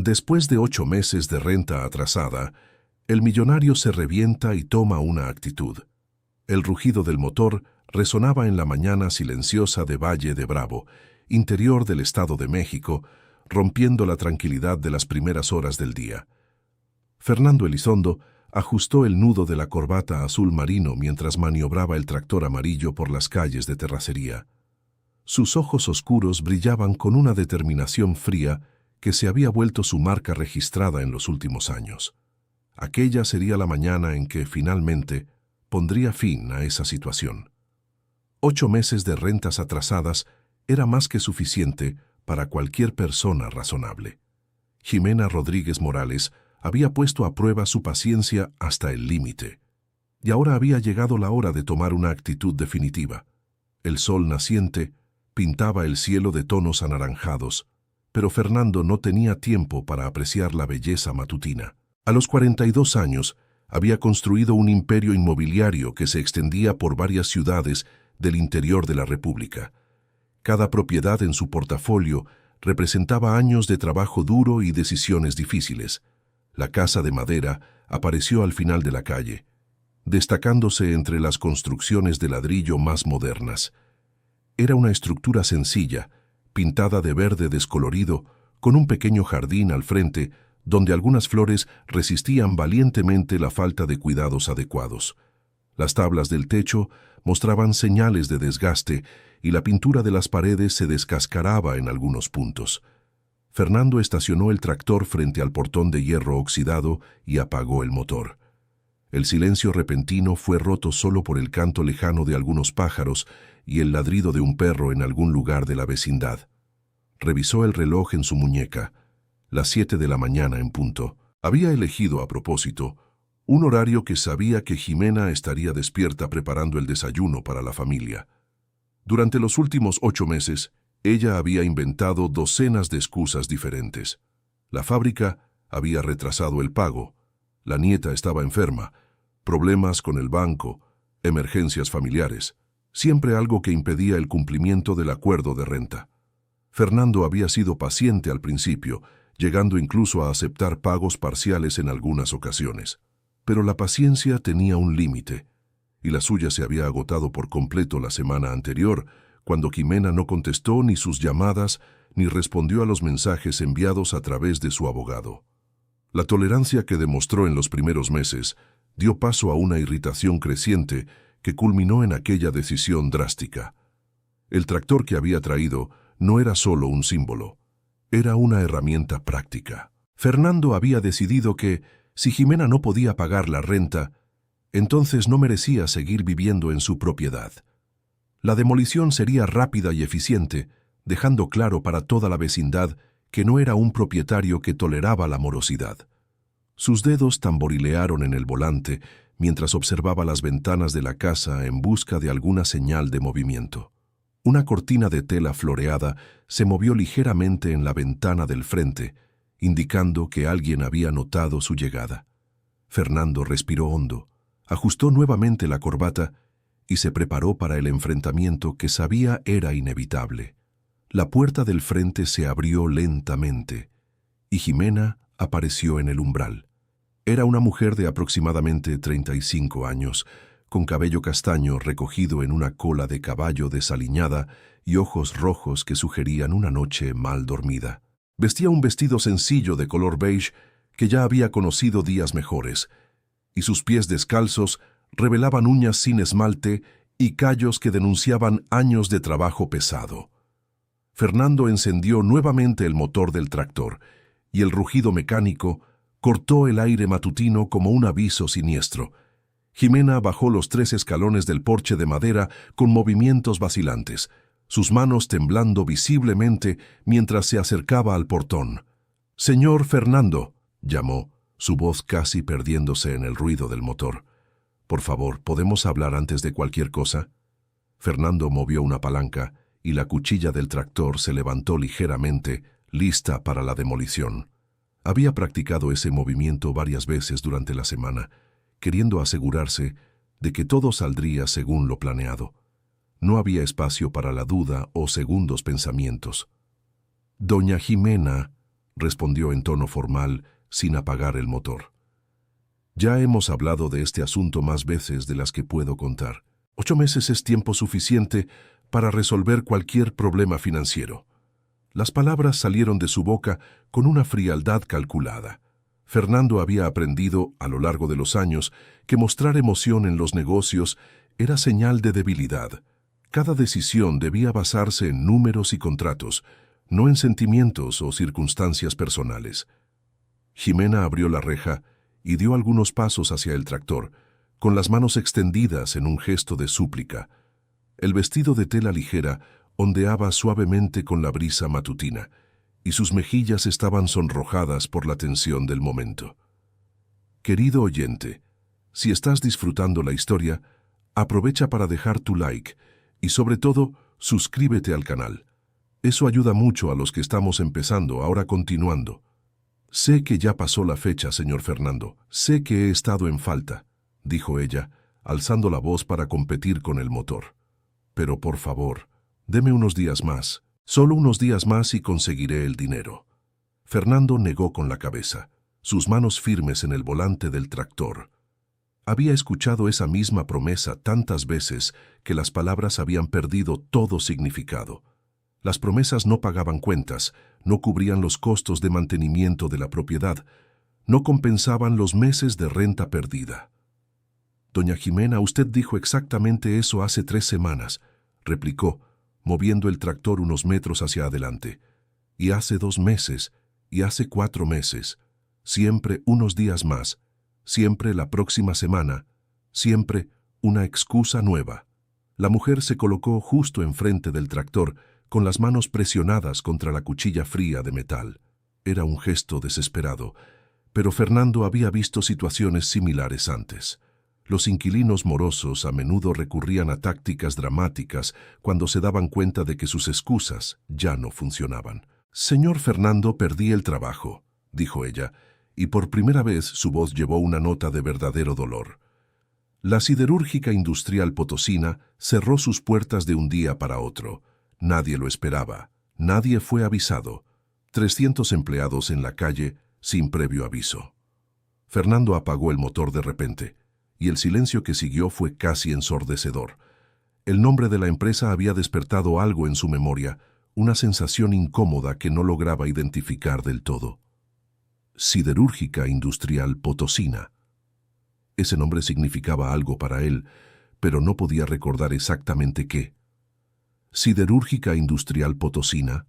Después de 8 meses de renta atrasada, el millonario se revienta y toma una actitud. El rugido del motor resonaba en la mañana silenciosa de Valle de Bravo, interior del Estado de México, rompiendo la tranquilidad de las primeras horas del día. Fernando Elizondo ajustó el nudo de la corbata azul marino mientras maniobraba el tractor amarillo por las calles de terracería. Sus ojos oscuros brillaban con una determinación fría que se había vuelto su marca registrada en los últimos años. Aquella sería la mañana en que, finalmente, pondría fin a esa situación. 8 meses de rentas atrasadas era más que suficiente para cualquier persona razonable. Ximena Rodríguez Morales había puesto a prueba su paciencia hasta el límite, y ahora había llegado la hora de tomar una actitud definitiva. El sol naciente pintaba el cielo de tonos anaranjados, pero Fernando no tenía tiempo para apreciar la belleza matutina. A los 42 años, había construido un imperio inmobiliario que se extendía por varias ciudades del interior de la República. Cada propiedad en su portafolio representaba años de trabajo duro y decisiones difíciles. La casa de madera apareció al final de la calle, destacándose entre las construcciones de ladrillo más modernas. Era una estructura sencilla, pintada de verde descolorido, con un pequeño jardín al frente, donde algunas flores resistían valientemente la falta de cuidados adecuados. Las tablas del techo mostraban señales de desgaste y la pintura de las paredes se descascaraba en algunos puntos. Fernando estacionó el tractor frente al portón de hierro oxidado y apagó el motor. El silencio repentino fue roto solo por el canto lejano de algunos pájaros y el ladrido de un perro en algún lugar de la vecindad. Revisó el reloj en su muñeca. Las 7 de la mañana en punto. Había elegido a propósito un horario que sabía que Ximena estaría despierta preparando el desayuno para la familia. Durante los últimos 8 meses, ella había inventado docenas de excusas diferentes. La fábrica había retrasado el pago, la nieta estaba enferma, problemas con el banco, emergencias familiares, siempre algo que impedía el cumplimiento del acuerdo de renta. Fernando había sido paciente al principio, llegando incluso a aceptar pagos parciales en algunas ocasiones. Pero la paciencia tenía un límite, y la suya se había agotado por completo la semana anterior, cuando Ximena no contestó ni sus llamadas ni respondió a los mensajes enviados a través de su abogado. La tolerancia que demostró en los primeros meses dio paso a una irritación creciente que culminó en aquella decisión drástica. El tractor que había traído no era solo un símbolo, era una herramienta práctica. Fernando había decidido que, si Ximena no podía pagar la renta, entonces no merecía seguir viviendo en su propiedad. La demolición sería rápida y eficiente, dejando claro para toda la vecindad que no era un propietario que toleraba la morosidad. Sus dedos tamborilearon en el volante mientras observaba las ventanas de la casa en busca de alguna señal de movimiento. Una cortina de tela floreada se movió ligeramente en la ventana del frente, indicando que alguien había notado su llegada. Fernando respiró hondo, ajustó nuevamente la corbata y se preparó para el enfrentamiento que sabía era inevitable. La puerta del frente se abrió lentamente y Ximena apareció en el umbral. Era una mujer de aproximadamente 35 años, con cabello castaño recogido en una cola de caballo desaliñada y ojos rojos que sugerían una noche mal dormida. Vestía un vestido sencillo de color beige que ya había conocido días mejores, y sus pies descalzos revelaban uñas sin esmalte y callos que denunciaban años de trabajo pesado. Fernando encendió nuevamente el motor del tractor, y el rugido mecánico cortó el aire matutino como un aviso siniestro. Ximena bajó los 3 escalones del porche de madera con movimientos vacilantes, sus manos temblando visiblemente mientras se acercaba al portón. «Señor Fernando», llamó, su voz casi perdiéndose en el ruido del motor. «Por favor, ¿podemos hablar antes de cualquier cosa?» Fernando movió una palanca y la cuchilla del tractor se levantó ligeramente, lista para la demolición. Había practicado ese movimiento varias veces durante la semana, queriendo asegurarse de que todo saldría según lo planeado. No había espacio para la duda o segundos pensamientos. «Doña Ximena», respondió en tono formal, sin apagar el motor. Ya hemos hablado de este asunto más veces de las que puedo contar. 8 meses es tiempo suficiente para resolver cualquier problema financiero. Las palabras salieron de su boca con una frialdad calculada. Fernando había aprendido, a lo largo de los años, que mostrar emoción en los negocios era señal de debilidad. Cada decisión debía basarse en números y contratos, no en sentimientos o circunstancias personales. Jimena abrió la reja y dio algunos pasos hacia el tractor, con las manos extendidas en un gesto de súplica. El vestido de tela ligera ondeaba suavemente con la brisa matutina, y sus mejillas estaban sonrojadas por la tensión del momento. Querido oyente, si estás disfrutando la historia, aprovecha para dejar tu like y sobre todo, suscríbete al canal. Eso ayuda mucho a los que estamos empezando, ahora continuando. Sé que ya pasó la fecha, señor Fernando. Sé que he estado en falta, dijo ella, alzando la voz para competir con el motor. Pero por favor, deme unos días más. Solo unos días más y conseguiré el dinero. Fernando negó con la cabeza, sus manos firmes en el volante del tractor. Había escuchado esa misma promesa tantas veces que las palabras habían perdido todo significado. Las promesas no pagaban cuentas, no cubrían los costos de mantenimiento de la propiedad, no compensaban los meses de renta perdida. Doña Jimena, usted dijo exactamente eso hace 3 semanas, replicó, moviendo el tractor unos metros hacia adelante. Y hace 2 meses, y hace 4 meses, siempre unos días más, siempre la próxima semana, siempre una excusa nueva. La mujer se colocó justo enfrente del tractor, con las manos presionadas contra la cuchilla fría de metal. Era un gesto desesperado, pero Fernando había visto situaciones similares antes. Los inquilinos morosos a menudo recurrían a tácticas dramáticas cuando se daban cuenta de que sus excusas ya no funcionaban. «Señor Fernando, perdí el trabajo», dijo ella, y por primera vez su voz llevó una nota de verdadero dolor. La siderúrgica industrial potosina cerró sus puertas de un día para otro. Nadie lo esperaba, nadie fue avisado. 300 empleados en la calle sin previo aviso. Fernando apagó el motor de repente, y el silencio que siguió fue casi ensordecedor. El nombre de la empresa había despertado algo en su memoria, una sensación incómoda que no lograba identificar del todo. Siderúrgica Industrial Potosina. Ese nombre significaba algo para él, pero no podía recordar exactamente qué. Siderúrgica Industrial Potosina,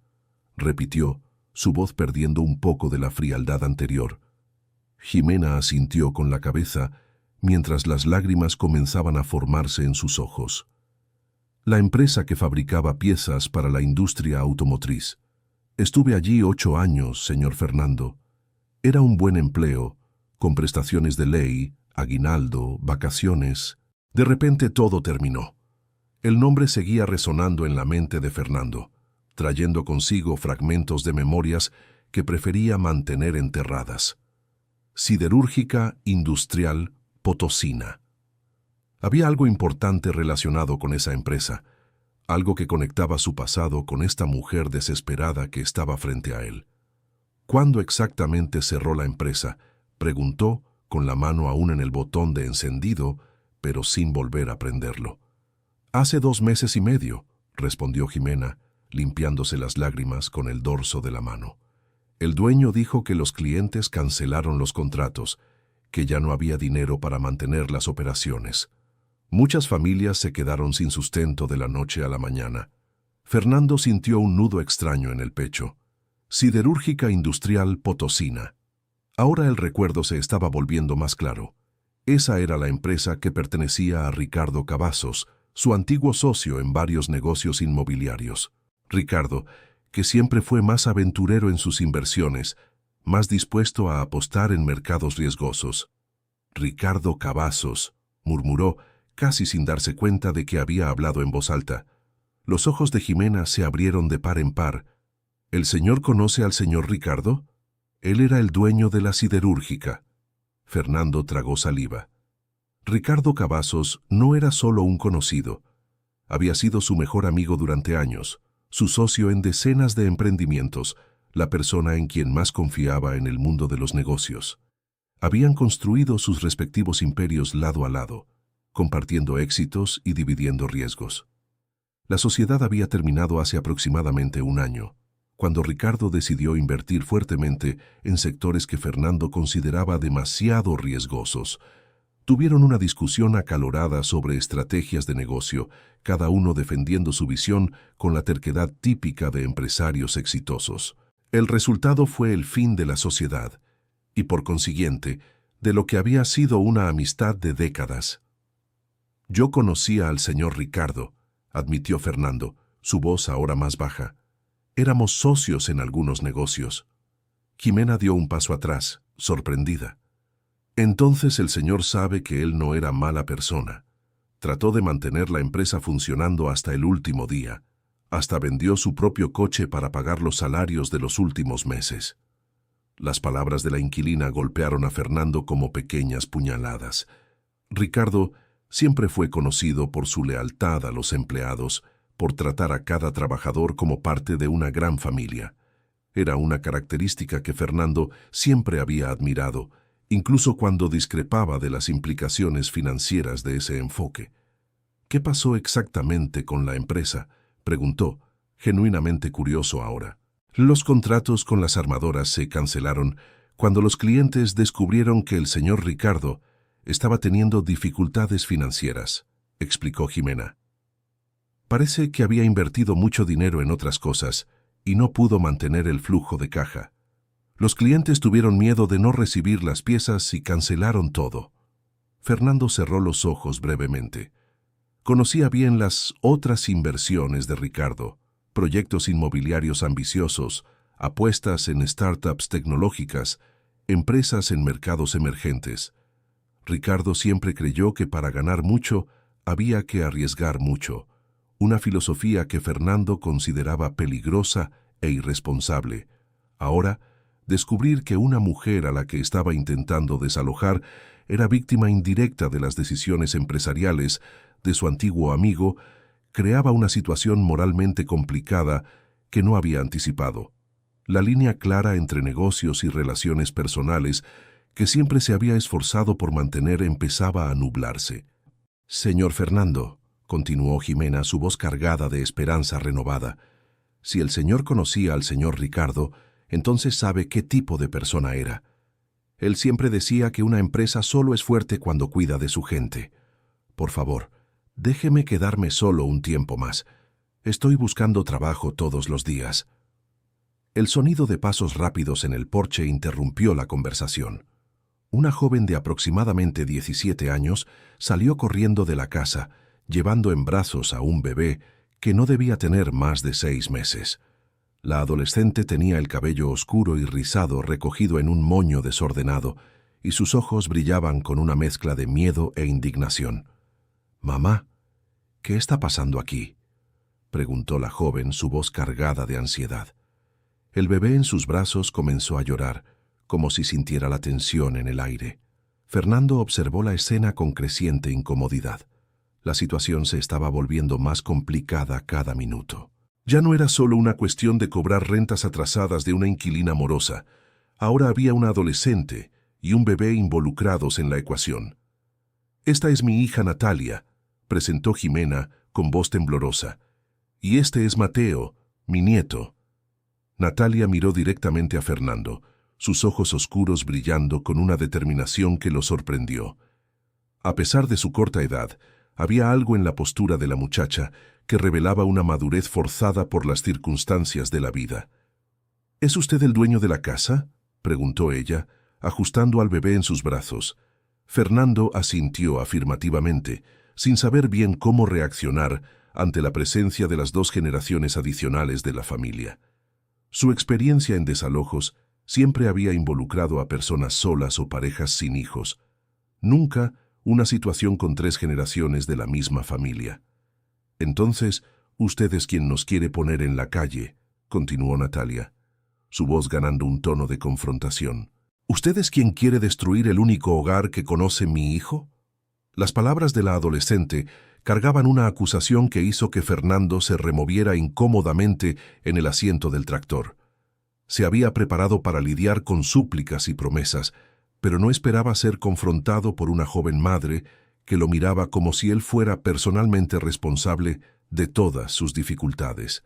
repitió, su voz perdiendo un poco de la frialdad anterior. Jimena asintió con la cabeza, mientras las lágrimas comenzaban a formarse en sus ojos. La empresa que fabricaba piezas para la industria automotriz. Estuve allí 8 años, señor Fernando. Era un buen empleo, con prestaciones de ley, aguinaldo, vacaciones. De repente todo terminó. El nombre seguía resonando en la mente de Fernando, trayendo consigo fragmentos de memorias que prefería mantener enterradas. Siderúrgica Industrial Potosina. Había algo importante relacionado con esa empresa, algo que conectaba su pasado con esta mujer desesperada que estaba frente a él. ¿Cuándo exactamente cerró la empresa?, preguntó, con la mano aún en el botón de encendido, pero sin volver a prenderlo. «Hace 2 meses y medio», respondió Jimena, limpiándose las lágrimas con el dorso de la mano. El dueño dijo que los clientes cancelaron los contratos, que ya no había dinero para mantener las operaciones. Muchas familias se quedaron sin sustento de la noche a la mañana. Fernando sintió un nudo extraño en el pecho. Siderúrgica Industrial Potosina. Ahora el recuerdo se estaba volviendo más claro. Esa era la empresa que pertenecía a Ricardo Cavazos, su antiguo socio en varios negocios inmobiliarios. Ricardo, que siempre fue más aventurero en sus inversiones, más dispuesto a apostar en mercados riesgosos. Ricardo Cavazos, murmuró, casi sin darse cuenta de que había hablado en voz alta. Los ojos de Jimena se abrieron de par en par. ¿El señor conoce al señor Ricardo? Él era el dueño de la siderúrgica. Fernando tragó saliva. Ricardo Cavazos no era solo un conocido. Había sido su mejor amigo durante años, su socio en decenas de emprendimientos, la persona en quien más confiaba en el mundo de los negocios. Habían construido sus respectivos imperios lado a lado, compartiendo éxitos y dividiendo riesgos. La sociedad había terminado hace aproximadamente un año, cuando Ricardo decidió invertir fuertemente en sectores que Fernando consideraba demasiado riesgosos. Tuvieron una discusión acalorada sobre estrategias de negocio, cada uno defendiendo su visión con la terquedad típica de empresarios exitosos. El resultado fue el fin de la sociedad, y por consiguiente, de lo que había sido una amistad de décadas. «Yo conocía al señor Ricardo», admitió Fernando, su voz ahora más baja. «Éramos socios en algunos negocios». Jimena dio un paso atrás, sorprendida. «Entonces el señor sabe que él no era mala persona. Trató de mantener la empresa funcionando hasta el último día. Hasta vendió su propio coche para pagar los salarios de los últimos meses». Las palabras de la inquilina golpearon a Fernando como pequeñas puñaladas. Ricardo siempre fue conocido por su lealtad a los empleados, por tratar a cada trabajador como parte de una gran familia. Era una característica que Fernando siempre había admirado, incluso cuando discrepaba de las implicaciones financieras de ese enfoque. «¿Qué pasó exactamente con la empresa?», preguntó, genuinamente curioso ahora. «Los contratos con las armadoras se cancelaron cuando los clientes descubrieron que el señor Ricardo estaba teniendo dificultades financieras», explicó Jimena. «Parece que había invertido mucho dinero en otras cosas y no pudo mantener el flujo de caja. Los clientes tuvieron miedo de no recibir las piezas y cancelaron todo». Fernando cerró los ojos brevemente. Conocía bien las otras inversiones de Ricardo, proyectos inmobiliarios ambiciosos, apuestas en startups tecnológicas, empresas en mercados emergentes. Ricardo siempre creyó que para ganar mucho había que arriesgar mucho, una filosofía que Fernando consideraba peligrosa e irresponsable. Ahora, descubrir que una mujer a la que estaba intentando desalojar era víctima indirecta de las decisiones empresariales de su antiguo amigo creaba una situación moralmente complicada que no había anticipado. La línea clara entre negocios y relaciones personales que siempre se había esforzado por mantener empezaba a nublarse. «Señor Fernando», continuó Jimena, su voz cargada de esperanza renovada, «si el señor conocía al señor Ricardo, entonces sabe qué tipo de persona era. Él siempre decía que una empresa solo es fuerte cuando cuida de su gente. Por favor, déjeme quedarme solo un tiempo más. Estoy buscando trabajo todos los días». El sonido de pasos rápidos en el porche interrumpió la conversación. Una joven de aproximadamente 17 años salió corriendo de la casa, llevando en brazos a un bebé que no debía tener más de 6 meses. La adolescente tenía el cabello oscuro y rizado recogido en un moño desordenado, y sus ojos brillaban con una mezcla de miedo e indignación. «Mamá, ¿qué está pasando aquí?», preguntó la joven, su voz cargada de ansiedad. El bebé en sus brazos comenzó a llorar, como si sintiera la tensión en el aire. Fernando observó la escena con creciente incomodidad. La situación se estaba volviendo más complicada cada minuto. Ya no era solo una cuestión de cobrar rentas atrasadas de una inquilina morosa. Ahora había una adolescente y un bebé involucrados en la ecuación. «Esta es mi hija Natalia», presentó Jimena con voz temblorosa. «Y este es Mateo, mi nieto». Natalia miró directamente a Fernando, sus ojos oscuros brillando con una determinación que lo sorprendió. A pesar de su corta edad, había algo en la postura de la muchacha que revelaba una madurez forzada por las circunstancias de la vida. «¿Es usted el dueño de la casa?», preguntó ella, ajustando al bebé en sus brazos. Fernando asintió afirmativamente, sin saber bien cómo reaccionar ante la presencia de las 2 generaciones adicionales de la familia. Su experiencia en desalojos siempre había involucrado a personas solas o parejas sin hijos. Nunca una situación con 3 generaciones de la misma familia. «Entonces, usted es quien nos quiere poner en la calle», continuó Natalia, su voz ganando un tono de confrontación. «¿Usted es quien quiere destruir el único hogar que conoce mi hijo?». Las palabras de la adolescente cargaban una acusación que hizo que Fernando se removiera incómodamente en el asiento del tractor. Se había preparado para lidiar con súplicas y promesas, pero no esperaba ser confrontado por una joven madre que lo miraba como si él fuera personalmente responsable de todas sus dificultades.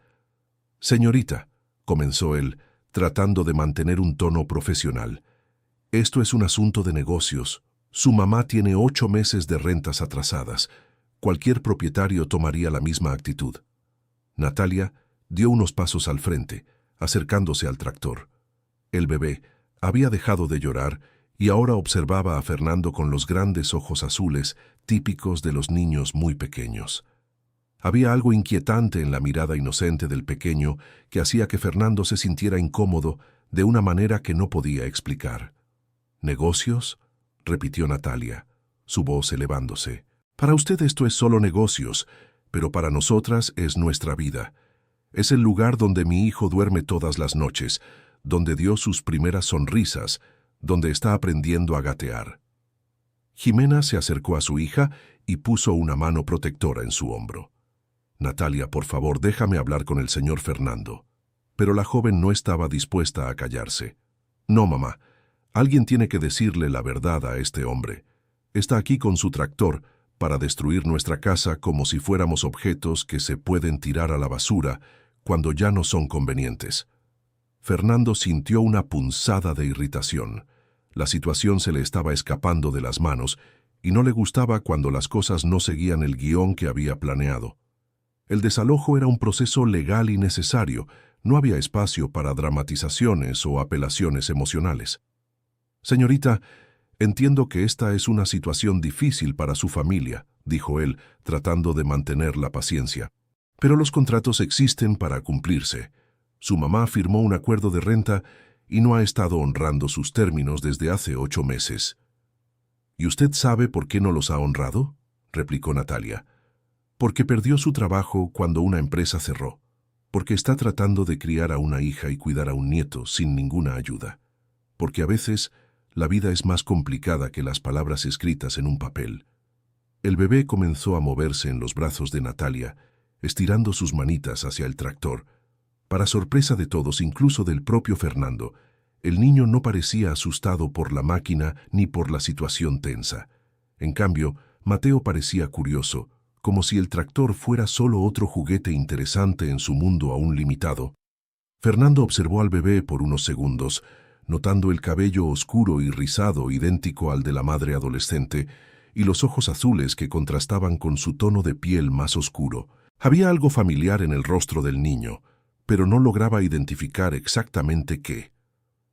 «Señorita», comenzó él, tratando de mantener un tono profesional, «esto es un asunto de negocios. Su mamá tiene 8 meses de rentas atrasadas. Cualquier propietario tomaría la misma actitud». Natalia dio unos pasos al frente, acercándose al tractor. El bebé había dejado de llorar y ahora observaba a Fernando con los grandes ojos azules típicos de los niños muy pequeños. Había algo inquietante en la mirada inocente del pequeño que hacía que Fernando se sintiera incómodo de una manera que no podía explicar. «¿Negocios?», repitió Natalia, su voz elevándose. «Para usted esto es solo negocios, pero para nosotras es nuestra vida. Es el lugar donde mi hijo duerme todas las noches, donde dio sus primeras sonrisas, donde está aprendiendo a gatear». Jimena se acercó a su hija y puso una mano protectora en su hombro. «Natalia, por favor, déjame hablar con el señor Fernando». Pero la joven no estaba dispuesta a callarse. «No, mamá. Alguien tiene que decirle la verdad a este hombre. Está aquí con su tractor para destruir nuestra casa como si fuéramos objetos que se pueden tirar a la basura cuando ya no son convenientes». Fernando sintió una punzada de irritación. La situación se le estaba escapando de las manos y no le gustaba cuando las cosas no seguían el guión que había planeado. El desalojo era un proceso legal y necesario. No había espacio para dramatizaciones o apelaciones emocionales. «Señorita, entiendo que esta es una situación difícil para su familia», dijo él, tratando de mantener la paciencia. «Pero los contratos existen para cumplirse. Su mamá firmó un acuerdo de renta y no ha estado honrando sus términos desde hace 8 meses». «¿Y usted sabe por qué no los ha honrado?», replicó Natalia. «Porque perdió su trabajo cuando una empresa cerró. Porque está tratando de criar a una hija y cuidar a un nieto sin ninguna ayuda. Porque a veces la vida es más complicada que las palabras escritas en un papel». El bebé comenzó a moverse en los brazos de Natalia, estirando sus manitas hacia el tractor. Para sorpresa de todos, incluso del propio Fernando, el niño no parecía asustado por la máquina ni por la situación tensa. En cambio, Mateo parecía curioso, como si el tractor fuera solo otro juguete interesante en su mundo aún limitado. Fernando observó al bebé por unos segundos, notando el cabello oscuro y rizado idéntico al de la madre adolescente y los ojos azules que contrastaban con su tono de piel más oscuro. Había algo familiar en el rostro del niño, pero no lograba identificar exactamente qué.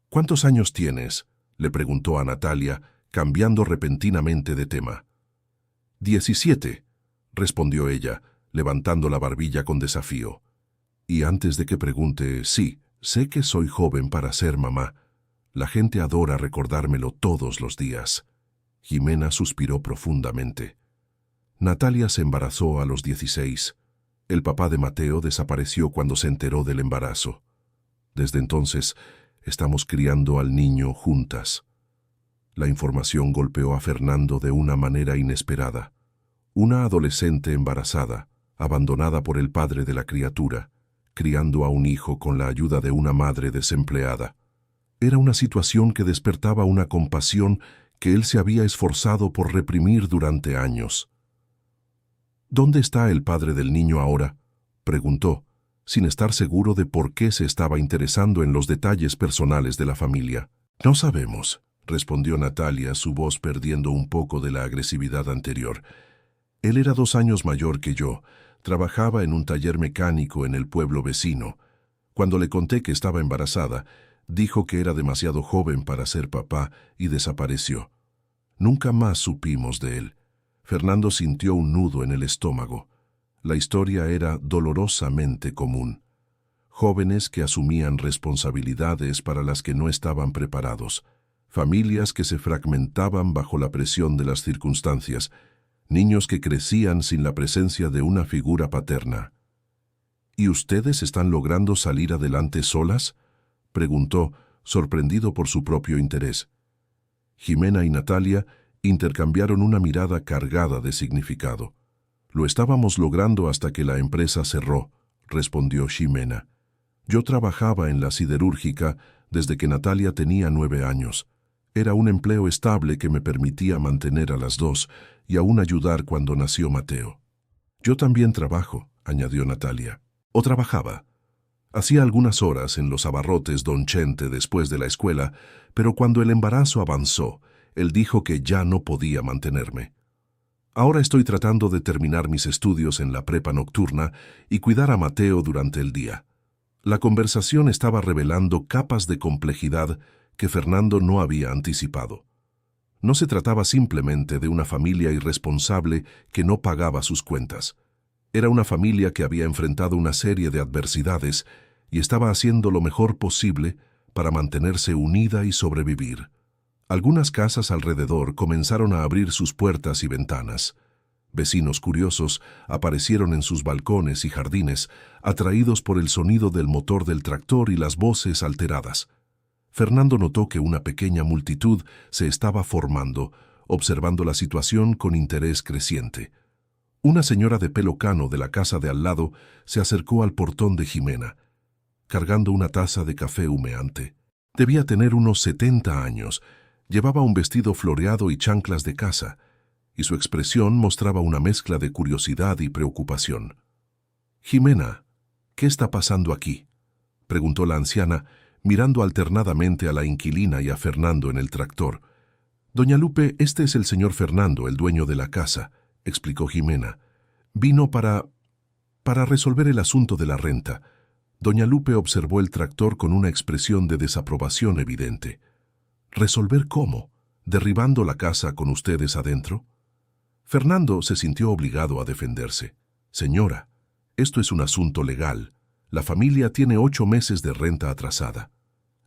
«¿Cuántos años tienes?», le preguntó a Natalia, cambiando repentinamente de tema. «17», respondió ella, levantando la barbilla con desafío. Y antes de que pregunte, «Sí, sé que soy joven para ser mamá. La gente adora recordármelo todos los días». Jimena suspiró profundamente. Natalia se embarazó a los 16. El papá de Mateo desapareció cuando se enteró del embarazo. Desde entonces, estamos criando al niño juntas. La información golpeó a Fernando de una manera inesperada. Una adolescente embarazada, abandonada por el padre de la criatura, criando a un hijo con la ayuda de una madre desempleada. Era una situación que despertaba una compasión que él se había esforzado por reprimir durante años. «¿Dónde está el padre del niño ahora?», preguntó, sin estar seguro de por qué se estaba interesando en los detalles personales de la familia. «No sabemos», respondió Natalia, su voz perdiendo un poco de la agresividad anterior. «Él era 2 años mayor que yo, trabajaba en un taller mecánico en el pueblo vecino. Cuando le conté que estaba embarazada, dijo que era demasiado joven para ser papá y desapareció. Nunca más supimos de él». Fernando sintió un nudo en el estómago. La historia era dolorosamente común. Jóvenes que asumían responsabilidades para las que no estaban preparados. Familias que se fragmentaban bajo la presión de las circunstancias. Niños que crecían sin la presencia de una figura paterna. «¿Y ustedes están logrando salir adelante solas?», preguntó, sorprendido por su propio interés. Jimena y Natalia intercambiaron una mirada cargada de significado. «Lo estábamos logrando hasta que la empresa cerró», respondió Jimena. Yo trabajaba en la siderúrgica desde que Natalia tenía 9 años. Era un empleo estable que me permitía mantener a las dos y aún ayudar cuando nació Mateo. Yo también trabajo, añadió Natalia. O trabajaba. Hacía algunas horas en los abarrotes don Chente después de la escuela, pero cuando el embarazo avanzó, él dijo que ya no podía mantenerme. Ahora estoy tratando de terminar mis estudios en la prepa nocturna y cuidar a Mateo durante el día. La conversación estaba revelando capas de complejidad que Fernando no había anticipado. No se trataba simplemente de una familia irresponsable que no pagaba sus cuentas. Era una familia que había enfrentado una serie de adversidades y estaba haciendo lo mejor posible para mantenerse unida y sobrevivir. Algunas casas alrededor comenzaron a abrir sus puertas y ventanas. Vecinos curiosos aparecieron en sus balcones y jardines, atraídos por el sonido del motor del tractor y las voces alteradas. Fernando notó que una pequeña multitud se estaba formando, observando la situación con interés creciente. Una señora de pelo cano de la casa de al lado se acercó al portón de Jimena, cargando una taza de café humeante. Debía tener unos 70 años, llevaba un vestido floreado y chanclas de casa, y su expresión mostraba una mezcla de curiosidad y preocupación. «Jimena, ¿qué está pasando aquí?», preguntó la anciana, mirando alternadamente a la inquilina y a Fernando en el tractor. «Doña Lupe, este es el señor Fernando, el dueño de la casa», explicó Jimena. «Vino para resolver el asunto de la renta». Doña Lupe observó el tractor con una expresión de desaprobación evidente. «¿Resolver cómo? ¿Derribando la casa con ustedes adentro?». Fernando se sintió obligado a defenderse. «Señora, esto es un asunto legal. La familia tiene 8 meses de renta atrasada».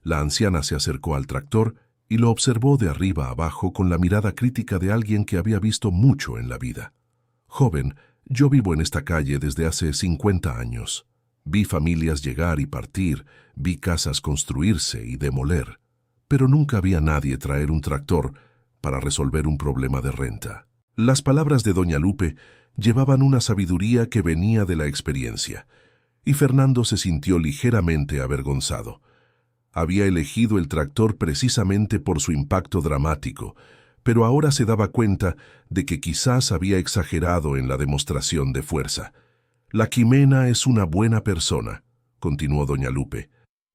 La anciana se acercó al tractor y lo observó de arriba abajo con la mirada crítica de alguien que había visto mucho en la vida. «Joven, yo vivo en esta calle desde hace 50 años. Vi familias llegar y partir, vi casas construirse y demoler, pero nunca vi a nadie traer un tractor para resolver un problema de renta». Las palabras de doña Lupe llevaban una sabiduría que venía de la experiencia, y Fernando se sintió ligeramente avergonzado. Había elegido el tractor precisamente por su impacto dramático, pero ahora se daba cuenta de que quizás había exagerado en la demostración de fuerza. «La Jimena es una buena persona», continuó doña Lupe.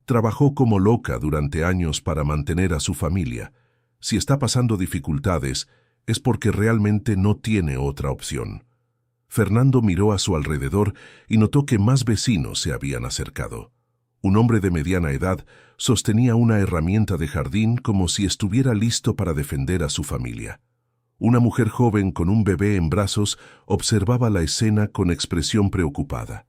«Trabajó como loca durante años para mantener a su familia. Si está pasando dificultades, es porque realmente no tiene otra opción». Fernando miró a su alrededor y notó que más vecinos se habían acercado. Un hombre de mediana edad sostenía una herramienta de jardín como si estuviera listo para defender a su familia. Una mujer joven con un bebé en brazos observaba la escena con expresión preocupada.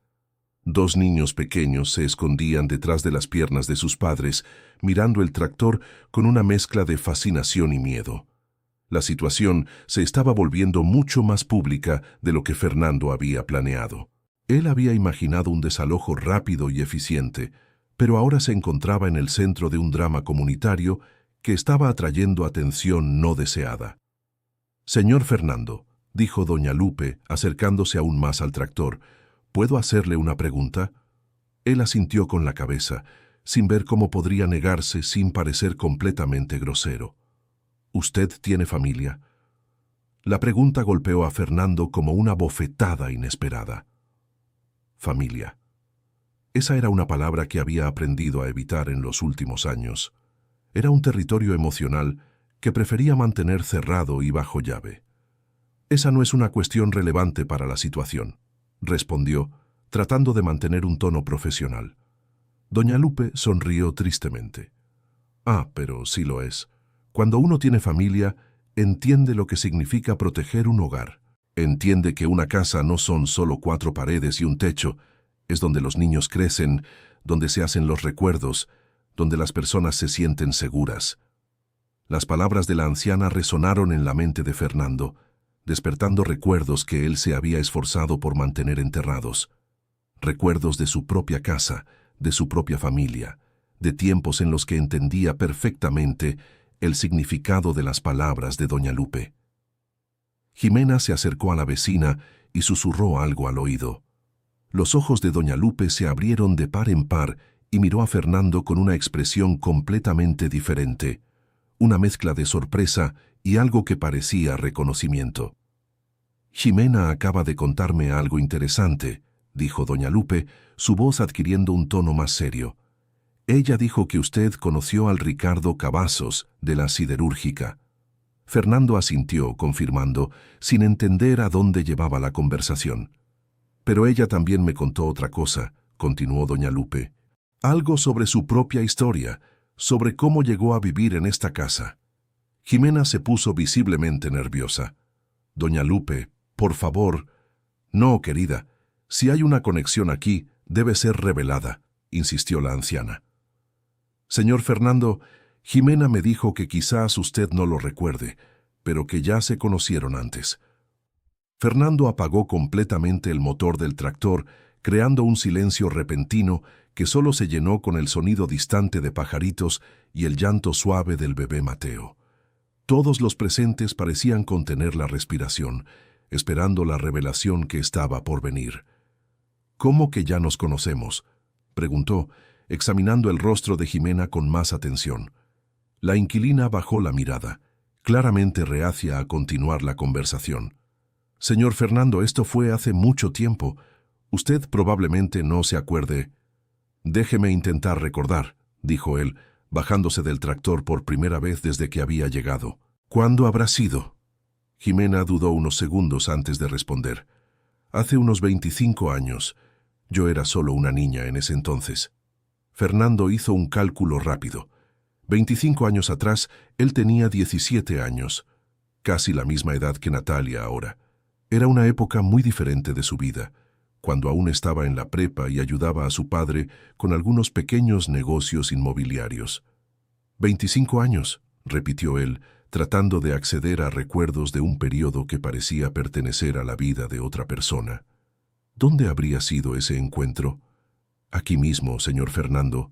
2 niños pequeños se escondían detrás de las piernas de sus padres, mirando el tractor con una mezcla de fascinación y miedo. La situación se estaba volviendo mucho más pública de lo que Fernando había planeado. Él había imaginado un desalojo rápido y eficiente, pero ahora se encontraba en el centro de un drama comunitario que estaba atrayendo atención no deseada. «Señor Fernando», dijo doña Lupe, acercándose aún más al tractor, «¿puedo hacerle una pregunta?». Él asintió con la cabeza, sin ver cómo podría negarse sin parecer completamente grosero. «¿Usted tiene familia?». La pregunta golpeó a Fernando como una bofetada inesperada. Familia. Esa era una palabra que había aprendido a evitar en los últimos años. Era un territorio emocional que prefería mantener cerrado y bajo llave. «Esa no es una cuestión relevante para la situación», respondió, tratando de mantener un tono profesional. Doña Lupe sonrió tristemente. «Ah, pero sí lo es. Cuando uno tiene familia, entiende lo que significa proteger un hogar. Entiende que una casa no son solo 4 paredes y un techo, es donde los niños crecen, donde se hacen los recuerdos, donde las personas se sienten seguras». Las palabras de la anciana resonaron en la mente de Fernando, despertando recuerdos que él se había esforzado por mantener enterrados. Recuerdos de su propia casa, de su propia familia, de tiempos en los que entendía perfectamente el significado de las palabras de doña Lupe. Jimena se acercó a la vecina y susurró algo al oído. Los ojos de doña Lupe se abrieron de par en par y miró a Fernando con una expresión completamente diferente, una mezcla de sorpresa y algo que parecía reconocimiento. «Ximena acaba de contarme algo interesante», dijo doña Lupe, su voz adquiriendo un tono más serio. «Ella dijo que usted conoció al Ricardo Cavazos de la siderúrgica». Fernando asintió, confirmando, sin entender a dónde llevaba la conversación. «Pero ella también me contó otra cosa», continuó doña Lupe. «Algo sobre su propia historia, sobre cómo llegó a vivir en esta casa». Ximena se puso visiblemente nerviosa. «Doña Lupe, por favor». «No, querida. Si hay una conexión aquí, debe ser revelada», insistió la anciana. «Señor Fernando, Ximena me dijo que quizás usted no lo recuerde, pero que ya se conocieron antes». Fernando apagó completamente el motor del tractor, creando un silencio repentino que solo se llenó con el sonido distante de pajaritos y el llanto suave del bebé Mateo. Todos los presentes parecían contener la respiración, esperando la revelación que estaba por venir. «¿Cómo que ya nos conocemos?», preguntó, examinando el rostro de Ximena con más atención. La inquilina bajó la mirada, claramente reacia a continuar la conversación. «Señor Fernando, esto fue hace mucho tiempo. Usted probablemente no se acuerde». «Déjeme intentar recordar», dijo él, bajándose del tractor por primera vez desde que había llegado. «¿Cuándo habrá sido?». Ximena dudó unos segundos antes de responder. «Hace unos 25 años. Yo era solo una niña en ese entonces». Fernando hizo un cálculo rápido. 25 años atrás, él tenía 17 años, casi la misma edad que Natalia ahora. Era una época muy diferente de su vida, cuando aún estaba en la prepa y ayudaba a su padre con algunos pequeños negocios inmobiliarios. 25 años, repitió él, tratando de acceder a recuerdos de un periodo que parecía pertenecer a la vida de otra persona. ¿Dónde habría sido ese encuentro? Aquí mismo, señor Fernando,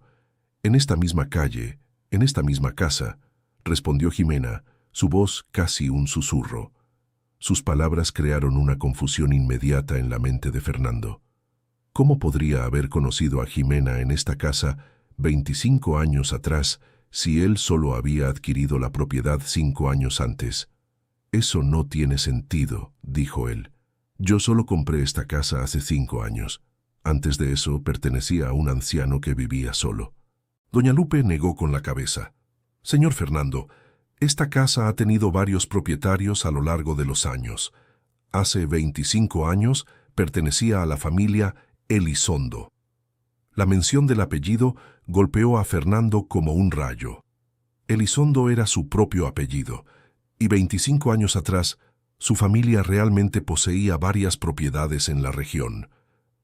en esta misma calle, en esta misma casa, respondió Ximena, su voz casi un susurro. Sus palabras crearon una confusión inmediata en la mente de Fernando. ¿Cómo podría haber conocido a Ximena en esta casa 25 años atrás si él solo había adquirido la propiedad 5 años antes? «Eso no tiene sentido», dijo él. «Yo solo compré esta casa hace 5 años. Antes de eso pertenecía a un anciano que vivía solo». Doña Lupe negó con la cabeza. «Señor Fernando, esta casa ha tenido varios propietarios a lo largo de los años. Hace 25 años pertenecía a la familia Elizondo». La mención del apellido golpeó a Fernando como un rayo. Elizondo era su propio apellido, y 25 años atrás, su familia realmente poseía varias propiedades en la región,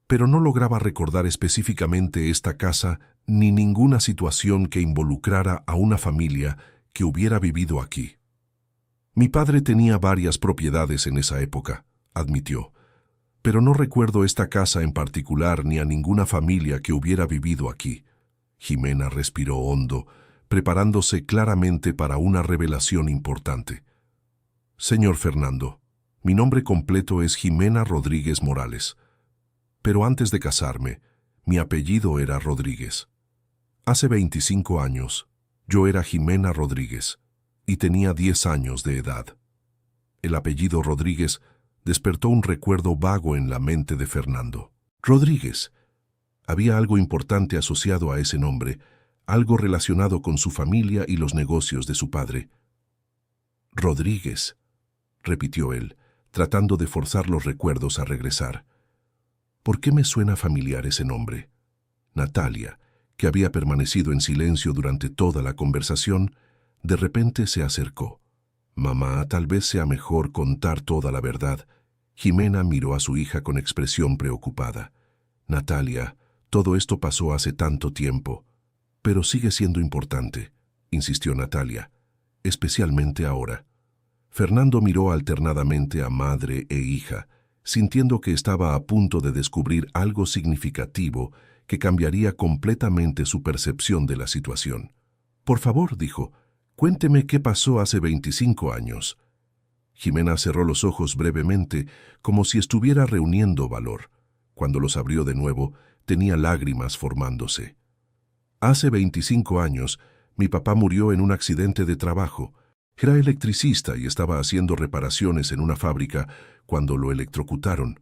pero no lograba recordar específicamente esta casa ni ninguna situación que involucrara a una familia que hubiera vivido aquí. «Mi padre tenía varias propiedades en esa época», admitió, «pero no recuerdo esta casa en particular ni a ninguna familia que hubiera vivido aquí». Ximena respiró hondo, preparándose claramente para una revelación importante. «Señor Fernando, mi nombre completo es Ximena Rodríguez Morales. Pero antes de casarme, mi apellido era Rodríguez. Hace 25 años, yo era Ximena Rodríguez y tenía 10 años de edad». El apellido Rodríguez despertó un recuerdo vago en la mente de Fernando. Rodríguez. Había algo importante asociado a ese nombre, algo relacionado con su familia y los negocios de su padre. «Rodríguez», repitió él, tratando de forzar los recuerdos a regresar. «¿Por qué me suena familiar ese nombre?». Natalia, que había permanecido en silencio durante toda la conversación, de repente se acercó. «Mamá, tal vez sea mejor contar toda la verdad». Ximena miró a su hija con expresión preocupada. «Natalia, todo esto pasó hace tanto tiempo, pero sigue siendo importante», insistió Natalia, «especialmente ahora». Fernando miró alternadamente a madre e hija, sintiendo que estaba a punto de descubrir algo significativo que cambiaría completamente su percepción de la situación. «Por favor», dijo, «cuénteme qué pasó hace 25 años». Ximena cerró los ojos brevemente, como si estuviera reuniendo valor. Cuando los abrió de nuevo, tenía lágrimas formándose. Hace 25 años, mi papá murió en un accidente de trabajo. Era electricista y estaba haciendo reparaciones en una fábrica cuando lo electrocutaron.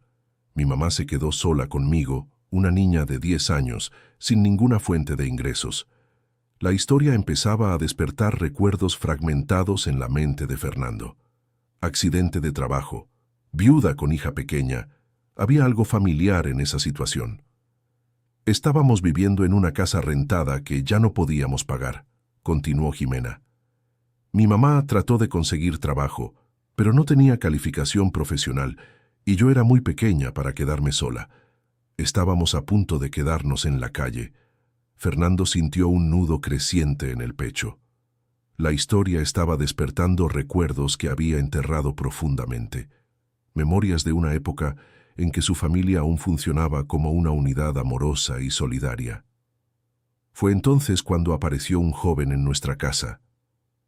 Mi mamá se quedó sola conmigo, una niña de 10 años, sin ninguna fuente de ingresos. La historia empezaba a despertar recuerdos fragmentados en la mente de Fernando. Accidente de trabajo, viuda con hija pequeña. Había algo familiar en esa situación. Estábamos viviendo en una casa rentada que ya no podíamos pagar, continuó Jimena. Mi mamá trató de conseguir trabajo, pero no tenía calificación profesional y yo era muy pequeña para quedarme sola. Estábamos a punto de quedarnos en la calle. Fernando sintió un nudo creciente en el pecho. La historia estaba despertando recuerdos que había enterrado profundamente. Memorias de una época en que su familia aún funcionaba como una unidad amorosa y solidaria. Fue entonces cuando apareció un joven en nuestra casa,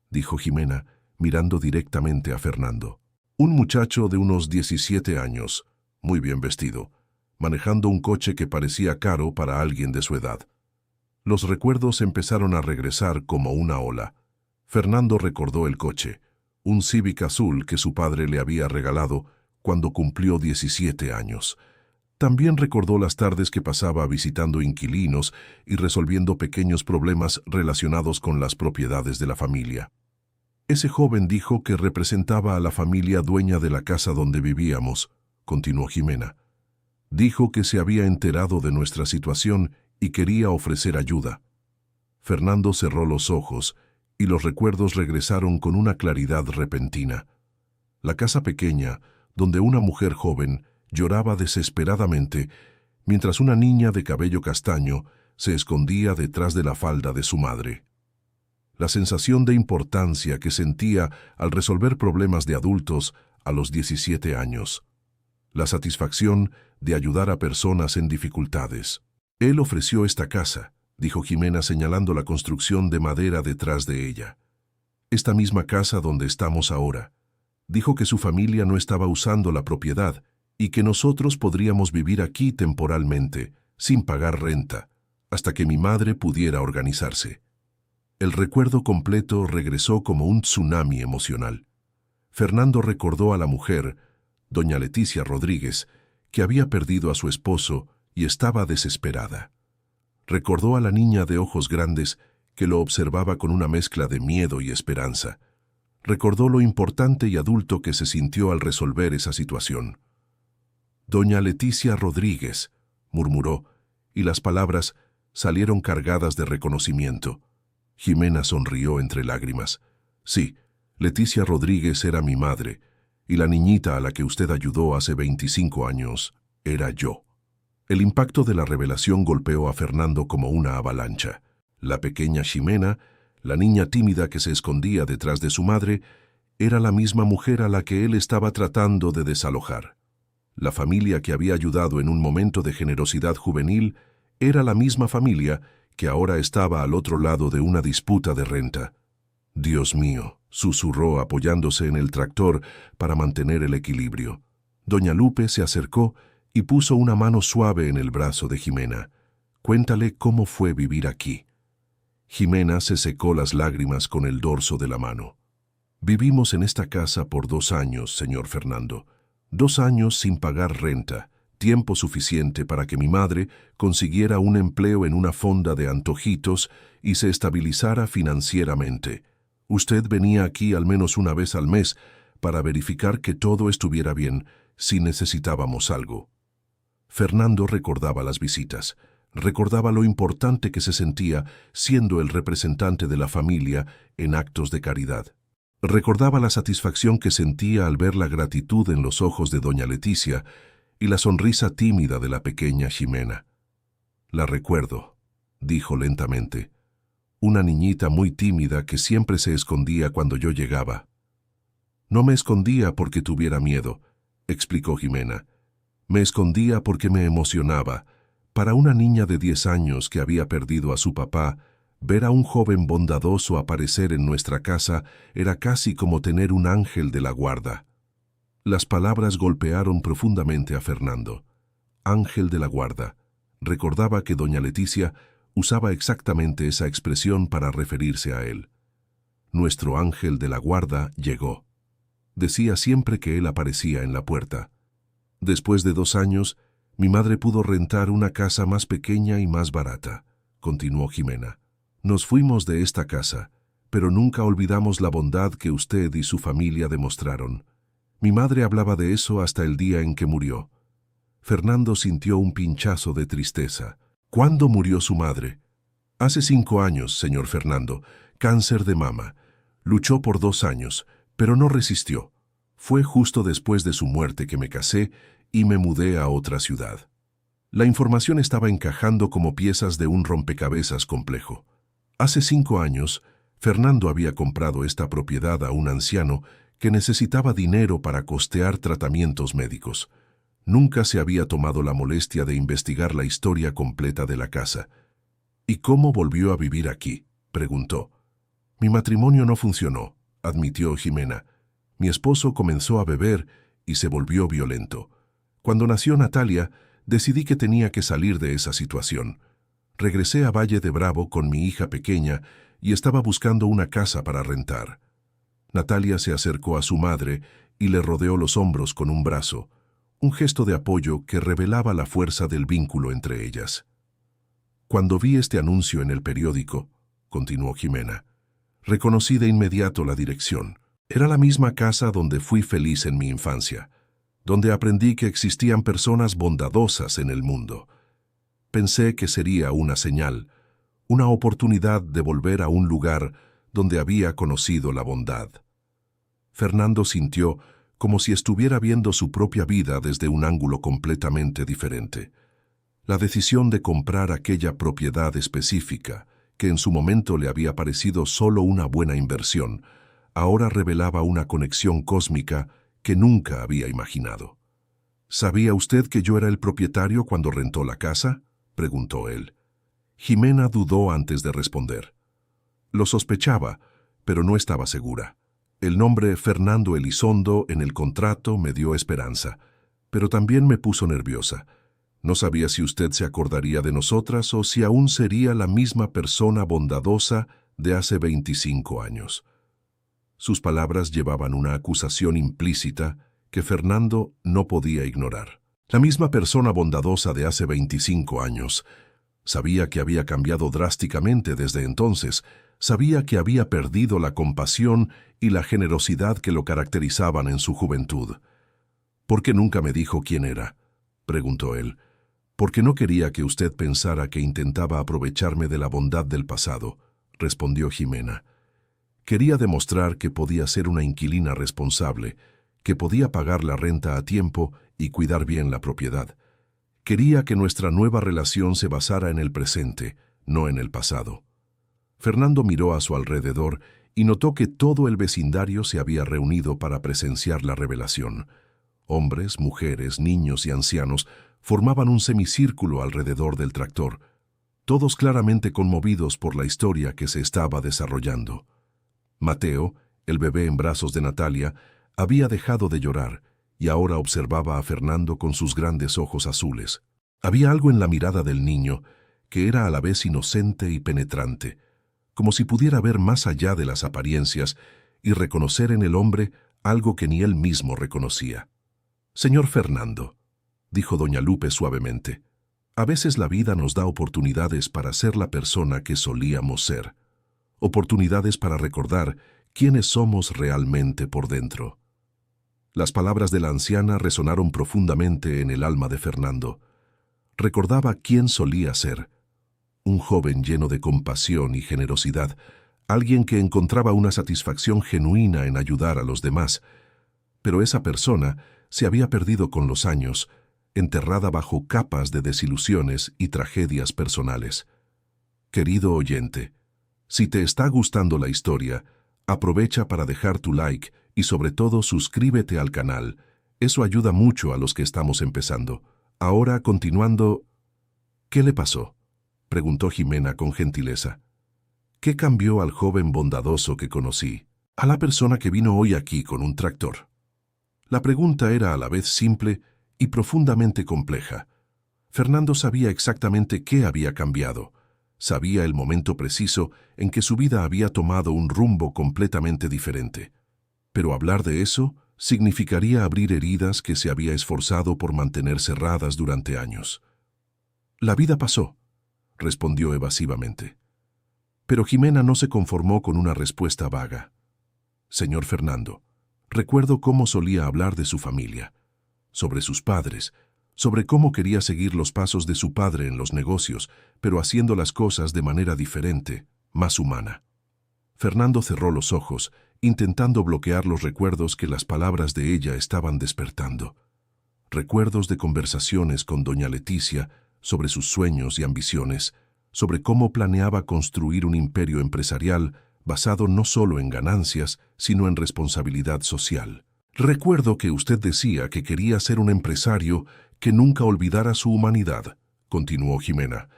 dijo Jimena, mirando directamente a Fernando. Un muchacho de unos 17 años, muy bien vestido, manejando un coche que parecía caro para alguien de su edad. Los recuerdos empezaron a regresar como una ola. Fernando recordó el coche, un Civic azul que su padre le había regalado cuando cumplió 17 años. También recordó las tardes que pasaba visitando inquilinos y resolviendo pequeños problemas relacionados con las propiedades de la familia. Ese joven dijo que representaba a la familia dueña de la casa donde vivíamos, continuó Jimena. Dijo que se había enterado de nuestra situación y quería ofrecer ayuda. Fernando cerró los ojos y los recuerdos regresaron con una claridad repentina. La casa pequeña, donde una mujer joven lloraba desesperadamente, mientras una niña de cabello castaño se escondía detrás de la falda de su madre. La sensación de importancia que sentía al resolver problemas de adultos a los 17 años. La satisfacción de ayudar a personas en dificultades. Él ofreció esta casa, dijo Jimena señalando la construcción de madera detrás de ella. Esta misma casa donde estamos ahora. Dijo que su familia no estaba usando la propiedad y que nosotros podríamos vivir aquí temporalmente, sin pagar renta, hasta que mi madre pudiera organizarse. El recuerdo completo regresó como un tsunami emocional. Fernando recordó a la mujer, doña Leticia Rodríguez, que había perdido a su esposo y estaba desesperada. Recordó a la niña de ojos grandes que lo observaba con una mezcla de miedo y esperanza. Recordó lo importante y adulto que se sintió al resolver esa situación. Doña Leticia Rodríguez, murmuró, y las palabras salieron cargadas de reconocimiento. Jimena sonrió entre lágrimas. Sí, Leticia Rodríguez era mi madre, y la niñita a la que usted ayudó hace 25 años era yo. El impacto de la revelación golpeó a Fernando como una avalancha. La pequeña Jimena, la niña tímida que se escondía detrás de su madre, era la misma mujer a la que él estaba tratando de desalojar. La familia que había ayudado en un momento de generosidad juvenil era la misma familia que ahora estaba al otro lado de una disputa de renta. Dios mío, susurró apoyándose en el tractor para mantener el equilibrio. Doña Lupe se acercó y puso una mano suave en el brazo de Jimena. Cuéntale cómo fue vivir aquí. Jimena se secó las lágrimas con el dorso de la mano. Vivimos en esta casa por 2 años, señor Fernando. 2 años sin pagar renta, tiempo suficiente para que mi madre consiguiera un empleo en una fonda de antojitos y se estabilizara financieramente. Usted venía aquí al menos una vez al mes para verificar que todo estuviera bien si necesitábamos algo. Fernando recordaba las visitas. Recordaba lo importante que se sentía siendo el representante de la familia en actos de caridad. Recordaba la satisfacción que sentía al ver la gratitud en los ojos de doña Leticia y la sonrisa tímida de la pequeña Jimena. La recuerdo, dijo lentamente. Una niñita muy tímida que siempre se escondía cuando yo llegaba. No me escondía porque tuviera miedo, explicó Jimena. Me escondía porque me emocionaba. Para una niña de 10 años que había perdido a su papá, ver a un joven bondadoso aparecer en nuestra casa era casi como tener un ángel de la guarda. Las palabras golpearon profundamente a Fernando. Ángel de la guarda. Recordaba que doña Leticia Usaba exactamente esa expresión para referirse a él. Nuestro ángel de la guarda llegó. Decía siempre que él aparecía en la puerta. Después de 2 años, mi madre pudo rentar una casa más pequeña y más barata, continuó Jimena. Nos fuimos de esta casa, pero nunca olvidamos la bondad que usted y su familia demostraron. Mi madre hablaba de eso hasta el día en que murió. Fernando sintió un pinchazo de tristeza. ¿Cuándo murió su madre? Hace 5 años, señor Fernando. Cáncer de mama. Luchó por 2 años, pero no resistió. Fue justo después de su muerte que me casé y me mudé a otra ciudad. La información estaba encajando como piezas de un rompecabezas complejo. Hace 5 años, Fernando había comprado esta propiedad a un anciano que necesitaba dinero para costear tratamientos médicos. Nunca se había tomado la molestia de investigar la historia completa de la casa. ¿Y cómo volvió a vivir aquí?, preguntó. Mi matrimonio no funcionó, admitió Jimena. Mi esposo comenzó a beber y se volvió violento. Cuando nació Natalia, decidí que tenía que salir de esa situación. Regresé a Valle de Bravo con mi hija pequeña y estaba buscando una casa para rentar. Natalia se acercó a su madre y le rodeó los hombros con un brazo, un gesto de apoyo que revelaba la fuerza del vínculo entre ellas. Cuando vi este anuncio en el periódico, continuó Jimena, reconocí de inmediato la dirección. Era la misma casa donde fui feliz en mi infancia, donde aprendí que existían personas bondadosas en el mundo. Pensé que sería una señal, una oportunidad de volver a un lugar donde había conocido la bondad. Fernando sintió como si estuviera viendo su propia vida desde un ángulo completamente diferente. La decisión de comprar aquella propiedad específica, que en su momento le había parecido solo una buena inversión, ahora revelaba una conexión cósmica que nunca había imaginado. ¿Sabía usted que yo era el propietario cuando rentó la casa?, preguntó él. Jimena dudó antes de responder. Lo sospechaba, pero no estaba segura. El nombre Fernando Elizondo en el contrato me dio esperanza, pero también me puso nerviosa. No sabía si usted se acordaría de nosotras o si aún sería la misma persona bondadosa de hace 25 años. Sus palabras llevaban una acusación implícita que Fernando no podía ignorar. La misma persona bondadosa de hace 25 años. Sabía que había cambiado drásticamente desde entonces. Sabía que había perdido la compasión y la generosidad que lo caracterizaban en su juventud. ¿Por qué nunca me dijo quién era?, preguntó él. Porque no quería que usted pensara que intentaba aprovecharme de la bondad del pasado, respondió Jimena. Quería demostrar que podía ser una inquilina responsable, que podía pagar la renta a tiempo y cuidar bien la propiedad. Quería que nuestra nueva relación se basara en el presente, no en el pasado. Fernando miró a su alrededor y notó que todo el vecindario se había reunido para presenciar la revelación. Hombres, mujeres, niños y ancianos formaban un semicírculo alrededor del tractor, todos claramente conmovidos por la historia que se estaba desarrollando. Mateo, el bebé en brazos de Natalia, había dejado de llorar y ahora observaba a Fernando con sus grandes ojos azules. Había algo en la mirada del niño que era a la vez inocente y penetrante, como si pudiera ver más allá de las apariencias y reconocer en el hombre algo que ni él mismo reconocía. «Señor Fernando», dijo doña Lupe suavemente, «a veces la vida nos da oportunidades para ser la persona que solíamos ser, oportunidades para recordar quiénes somos realmente por dentro». Las palabras de la anciana resonaron profundamente en el alma de Fernando. Recordaba quién solía ser, un joven lleno de compasión y generosidad, alguien que encontraba una satisfacción genuina en ayudar a los demás, pero esa persona se había perdido con los años, enterrada bajo capas de desilusiones y tragedias personales. Querido oyente, si te está gustando la historia, aprovecha para dejar tu like y sobre todo suscríbete al canal. Eso ayuda mucho a los que estamos empezando. Ahora, continuando... ¿Qué le pasó?, preguntó Jimena con gentileza. ¿Qué cambió al joven bondadoso que conocí, a la persona que vino hoy aquí con un tractor? La pregunta era a la vez simple y profundamente compleja. Fernando sabía exactamente qué había cambiado, Sabía el momento preciso en que su vida había tomado un rumbo completamente diferente. Pero hablar de eso significaría abrir heridas que se había esforzado por mantener cerradas durante años. «La vida pasó», respondió evasivamente. Pero Jimena no se conformó con una respuesta vaga. «Señor Fernando, recuerdo cómo solía hablar de su familia, sobre sus padres, sobre cómo quería seguir los pasos de su padre en los negocios, pero haciendo las cosas de manera diferente, más humana». Fernando cerró los ojos, intentando bloquear los recuerdos que las palabras de ella estaban despertando. Recuerdos de conversaciones con doña Leticia sobre sus sueños y ambiciones, sobre cómo planeaba construir un imperio empresarial basado no solo en ganancias, sino en responsabilidad social. «Recuerdo que usted decía que quería ser un empresario que nunca olvidara su humanidad», continuó Jimena,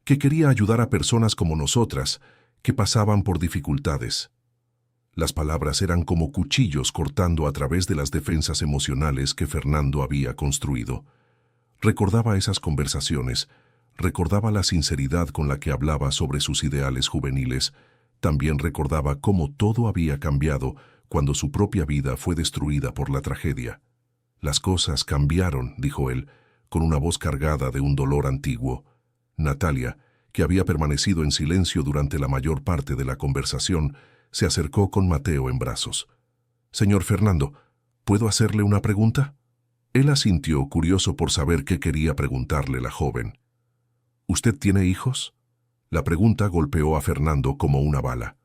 «que quería ayudar a personas como nosotras, que pasaban por dificultades». Las palabras eran como cuchillos cortando a través de las defensas emocionales que Fernando había construido. Recordaba esas conversaciones, recordaba la sinceridad con la que hablaba sobre sus ideales juveniles, también recordaba cómo todo había cambiado cuando su propia vida fue destruida por la tragedia. «Las cosas cambiaron», dijo él, con una voz cargada de un dolor antiguo. Natalia, que había permanecido en silencio durante la mayor parte de la conversación, se acercó con Mateo en brazos. «Señor Fernando, ¿puedo hacerle una pregunta?». Él asintió, curioso por saber qué quería preguntarle la joven. «¿Usted tiene hijos?». La pregunta golpeó a Fernando como una bala.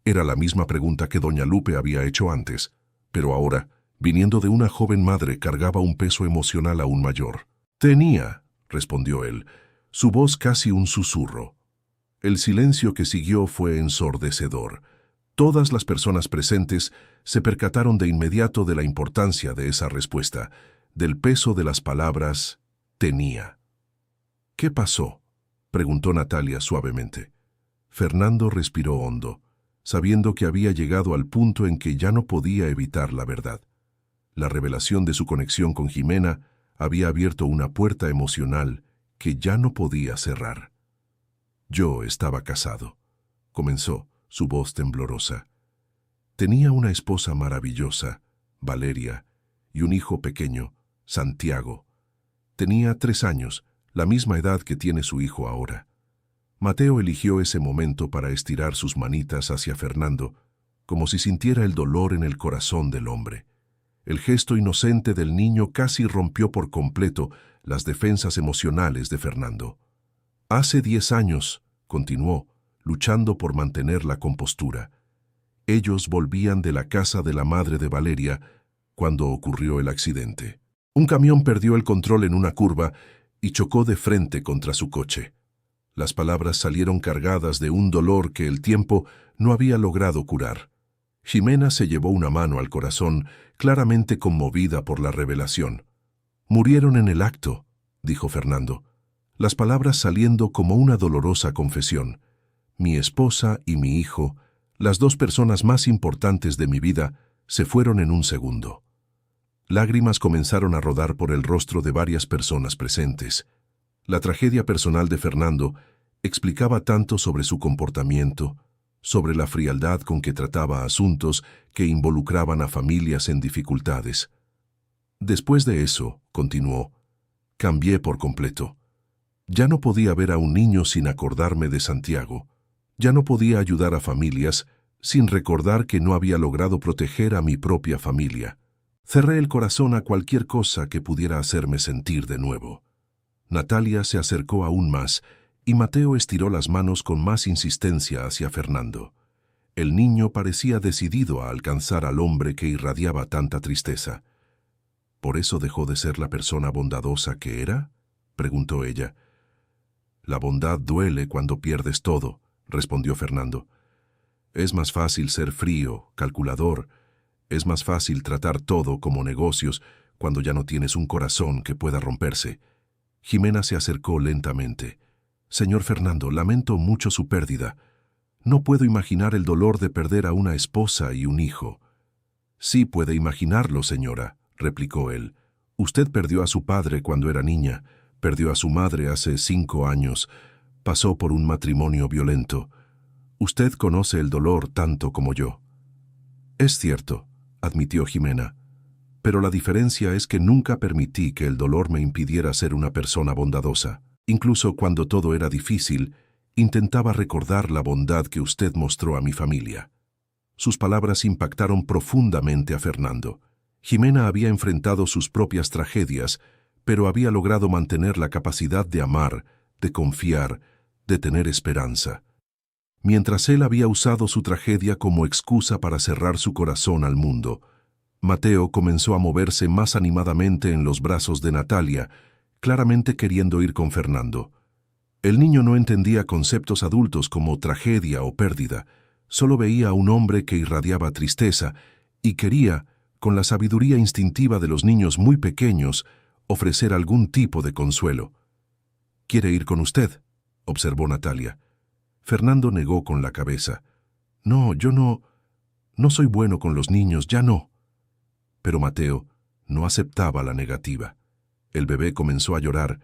Era la misma pregunta que doña Lupe había hecho antes, pero ahora, viniendo de una joven madre, cargaba un peso emocional aún mayor. «Tenía», respondió él, su voz casi un susurro. El silencio que siguió fue ensordecedor. Todas las personas presentes se percataron de inmediato de la importancia de esa respuesta, del peso de las palabras «tenía». «¿Qué pasó?», preguntó Natalia suavemente. Fernando respiró hondo, sabiendo que había llegado al punto en que ya no podía evitar la verdad. La revelación de su conexión con Jimena había abierto una puerta emocional que ya no podía cerrar. «Yo estaba casado», comenzó, su voz temblorosa. «Tenía una esposa maravillosa, Valeria, y un hijo pequeño, Santiago. Tenía 3 años, la misma edad que tiene su hijo ahora». Mateo eligió ese momento para estirar sus manitas hacia Fernando, como si sintiera el dolor en el corazón del hombre. El gesto inocente del niño casi rompió por completo las defensas emocionales de Fernando. «Hace 10 años», continuó, luchando por mantener la compostura. «Ellos volvían de la casa de la madre de Valeria cuando ocurrió el accidente. Un camión perdió el control en una curva y chocó de frente contra su coche». Las palabras salieron cargadas de un dolor que el tiempo no había logrado curar. Jimena se llevó una mano al corazón, claramente conmovida por la revelación. «Murieron en el acto», dijo Fernando, las palabras saliendo como una dolorosa confesión. «Mi esposa y mi hijo, las 2 personas más importantes de mi vida, se fueron en un segundo». Lágrimas comenzaron a rodar por el rostro de varias personas presentes. La tragedia personal de Fernando explicaba tanto sobre su comportamiento, sobre la frialdad con que trataba asuntos que involucraban a familias en dificultades. «Después de eso», continuó, «cambié por completo. Ya no podía ver a un niño sin acordarme de Santiago. Ya no podía ayudar a familias sin recordar que no había logrado proteger a mi propia familia. Cerré el corazón a cualquier cosa que pudiera hacerme sentir de nuevo». Natalia se acercó aún más y Mateo estiró las manos con más insistencia hacia Fernando. El niño parecía decidido a alcanzar al hombre que irradiaba tanta tristeza. «¿Por eso dejó de ser la persona bondadosa que era?», preguntó ella. «La bondad duele cuando pierdes todo», respondió Fernando. «Es más fácil ser frío, calculador. Es más fácil tratar todo como negocios cuando ya no tienes un corazón que pueda romperse». Jimena se acercó lentamente. «Señor Fernando, lamento mucho su pérdida. No puedo imaginar el dolor de perder a una esposa y un hijo». «Sí puede imaginarlo, señora», replicó él. «Usted perdió a su padre cuando era niña, perdió a su madre hace 5 años. Pasó por un matrimonio violento. Usted conoce el dolor tanto como yo. Es cierto, admitió Jimena, pero la diferencia es que nunca permití que el dolor me impidiera ser una persona bondadosa. Incluso cuando todo era difícil, intentaba recordar la bondad que usted mostró a mi familia. Sus palabras impactaron profundamente a Fernando. Jimena había enfrentado sus propias tragedias, pero había logrado mantener la capacidad de amar, de confiar, de tener esperanza. Mientras él había usado su tragedia como excusa para cerrar su corazón al mundo, Mateo comenzó a moverse más animadamente en los brazos de Natalia, claramente queriendo ir con Fernando. El niño no entendía conceptos adultos como tragedia o pérdida, solo veía a un hombre que irradiaba tristeza y quería, con la sabiduría instintiva de los niños muy pequeños, ofrecer algún tipo de consuelo. «¿Quiere ir con usted?», observó Natalia. Fernando negó con la cabeza. «No, yo no soy bueno con los niños, ya no». Pero Mateo no aceptaba la negativa. El bebé comenzó a llorar,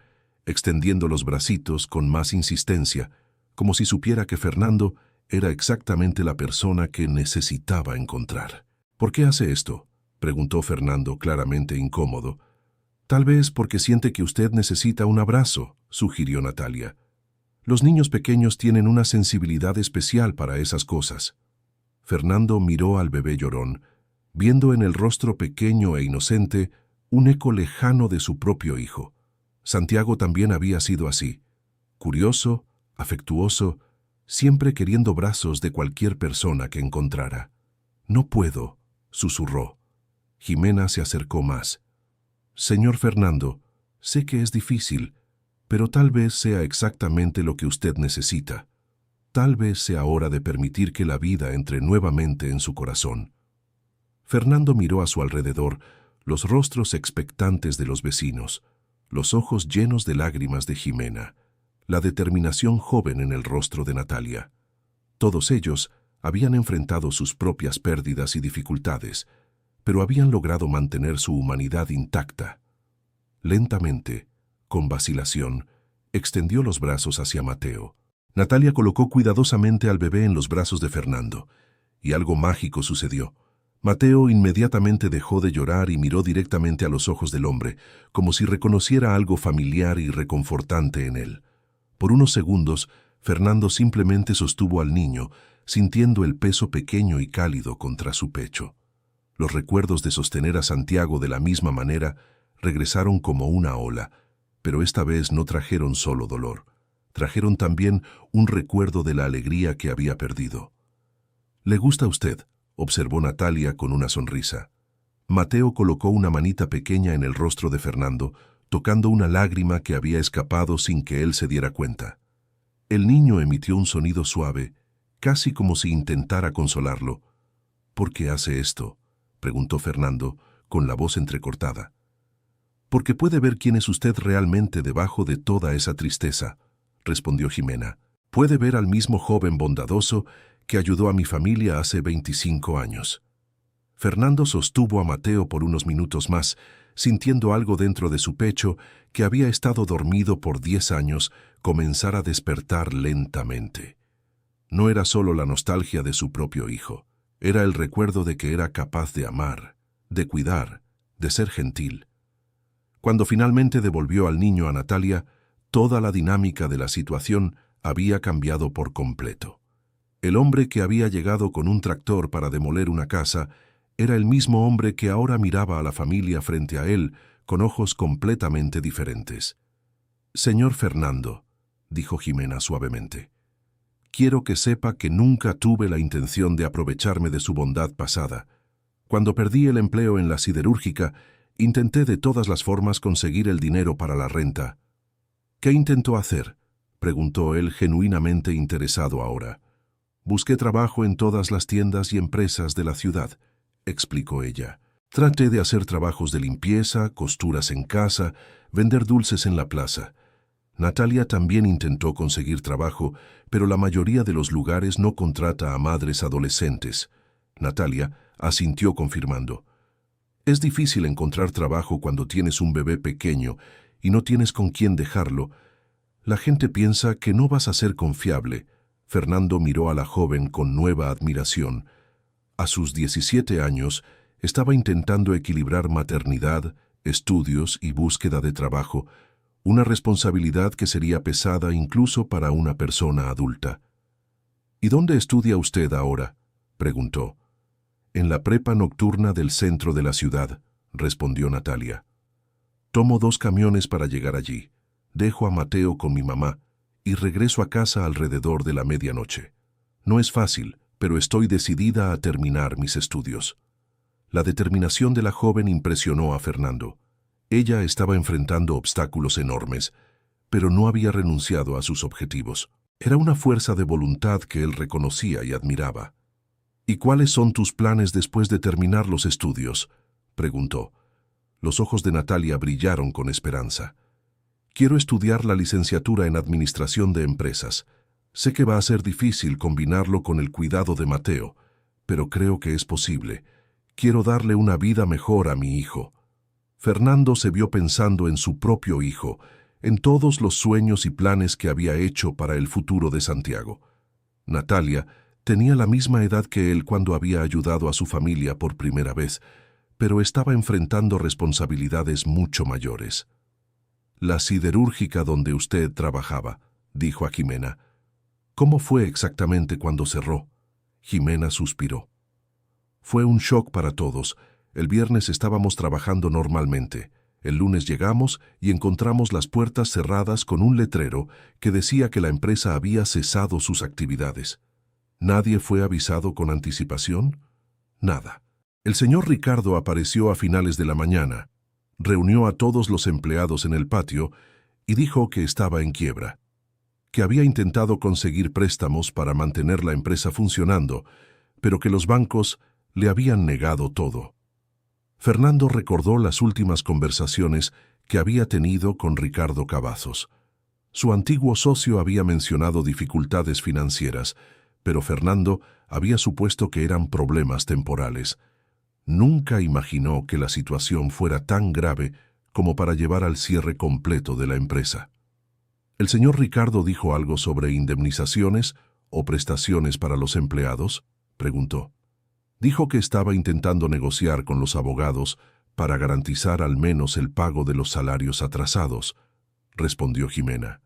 extendiendo los bracitos con más insistencia, como si supiera que Fernando era exactamente la persona que necesitaba encontrar. «¿Por qué hace esto?», preguntó Fernando, claramente incómodo. «Tal vez porque siente que usted necesita un abrazo», sugirió Natalia. «Los niños pequeños tienen una sensibilidad especial para esas cosas». Fernando miró al bebé llorón, viendo en el rostro pequeño e inocente un eco lejano de su propio hijo. Santiago también había sido así, curioso, afectuoso, siempre queriendo brazos de cualquier persona que encontrara. «No puedo», susurró. Jimena se acercó más. «Señor Fernando, sé que es difícil, pero tal vez sea exactamente lo que usted necesita. Tal vez sea hora de permitir que la vida entre nuevamente en su corazón». Fernando miró a su alrededor, los rostros expectantes de los vecinos, los ojos llenos de lágrimas de Jimena, la determinación joven en el rostro de Natalia. Todos ellos habían enfrentado sus propias pérdidas y dificultades, pero habían logrado mantener su humanidad intacta. Lentamente, con vacilación, extendió los brazos hacia Mateo. Natalia colocó cuidadosamente al bebé en los brazos de Fernando, y algo mágico sucedió. Mateo inmediatamente dejó de llorar y miró directamente a los ojos del hombre, como si reconociera algo familiar y reconfortante en él. Por unos segundos, Fernando simplemente sostuvo al niño, sintiendo el peso pequeño y cálido contra su pecho. Los recuerdos de sostener a Santiago de la misma manera regresaron como una ola, pero esta vez no trajeron solo dolor. Trajeron también un recuerdo de la alegría que había perdido. «¿Le gusta a usted?», observó Natalia con una sonrisa. Mateo colocó una manita pequeña en el rostro de Fernando, tocando una lágrima que había escapado sin que él se diera cuenta. El niño emitió un sonido suave, casi como si intentara consolarlo. «¿Por qué hace esto?», preguntó Fernando, con la voz entrecortada. «Porque puede ver quién es usted realmente debajo de toda esa tristeza», respondió Jimena. «Puede ver al mismo joven bondadoso que ayudó a mi familia hace 25 años». Fernando sostuvo a Mateo por unos minutos más, sintiendo algo dentro de su pecho que había estado dormido por 10 años comenzar a despertar lentamente. No era solo la nostalgia de su propio hijo, era el recuerdo de que era capaz de amar, de cuidar, de ser gentil. Cuando finalmente devolvió al niño a Natalia, toda la dinámica de la situación había cambiado por completo. El hombre que había llegado con un tractor para demoler una casa era el mismo hombre que ahora miraba a la familia frente a él con ojos completamente diferentes. «Señor Fernando», dijo Jimena suavemente, «quiero que sepa que nunca tuve la intención de aprovecharme de su bondad pasada. Cuando perdí el empleo en la siderúrgica, intenté de todas las formas conseguir el dinero para la renta». «¿Qué intentó hacer?», preguntó él genuinamente interesado ahora. «Busqué trabajo en todas las tiendas y empresas de la ciudad», explicó ella. «Traté de hacer trabajos de limpieza, costuras en casa, vender dulces en la plaza. Natalia también intentó conseguir trabajo, pero la mayoría de los lugares no contrata a madres adolescentes». Natalia asintió confirmando. «Es difícil encontrar trabajo cuando tienes un bebé pequeño y no tienes con quién dejarlo. La gente piensa que no vas a ser confiable. Fernando miró a la joven con nueva admiración. A sus 17 años, estaba intentando equilibrar maternidad, estudios y búsqueda de trabajo, una responsabilidad que sería pesada incluso para una persona adulta. ¿Y dónde estudia usted ahora?, preguntó. En la prepa nocturna del centro de la ciudad, respondió Natalia. Tomo 2 camiones para llegar allí. Dejo a Mateo con mi mamá y regreso a casa alrededor de la medianoche. No es fácil, pero estoy decidida a terminar mis estudios. La determinación de la joven impresionó a Fernando. Ella estaba enfrentando obstáculos enormes, pero no había renunciado a sus objetivos. Era una fuerza de voluntad que él reconocía y admiraba. ¿Y cuáles son tus planes después de terminar los estudios?, preguntó. Los ojos de Natalia brillaron con esperanza. Quiero estudiar la licenciatura en Administración de Empresas. Sé que va a ser difícil combinarlo con el cuidado de Mateo, pero creo que es posible. Quiero darle una vida mejor a mi hijo. Fernando se vio pensando en su propio hijo, en todos los sueños y planes que había hecho para el futuro de Santiago. Natalia tenía la misma edad que él cuando había ayudado a su familia por primera vez, pero estaba enfrentando responsabilidades mucho mayores. La siderúrgica donde usted trabajaba, dijo a Jimena. ¿Cómo fue exactamente cuando cerró? Jimena suspiró. Fue un shock para todos. El viernes estábamos trabajando normalmente. El lunes llegamos y encontramos las puertas cerradas con un letrero que decía que la empresa había cesado sus actividades. ¿Nadie fue avisado con anticipación? Nada. El señor Ricardo apareció a finales de la mañana, reunió a todos los empleados en el patio y dijo que estaba en quiebra, que había intentado conseguir préstamos para mantener la empresa funcionando, pero que los bancos le habían negado todo. Fernando recordó las últimas conversaciones que había tenido con Ricardo Cavazos. Su antiguo socio había mencionado dificultades financieras, pero Fernando había supuesto que eran problemas temporales. Nunca imaginó que la situación fuera tan grave como para llevar al cierre completo de la empresa. ¿El señor Ricardo dijo algo sobre indemnizaciones o prestaciones para los empleados?, preguntó. Dijo que estaba intentando negociar con los abogados para garantizar al menos el pago de los salarios atrasados, respondió Jimena.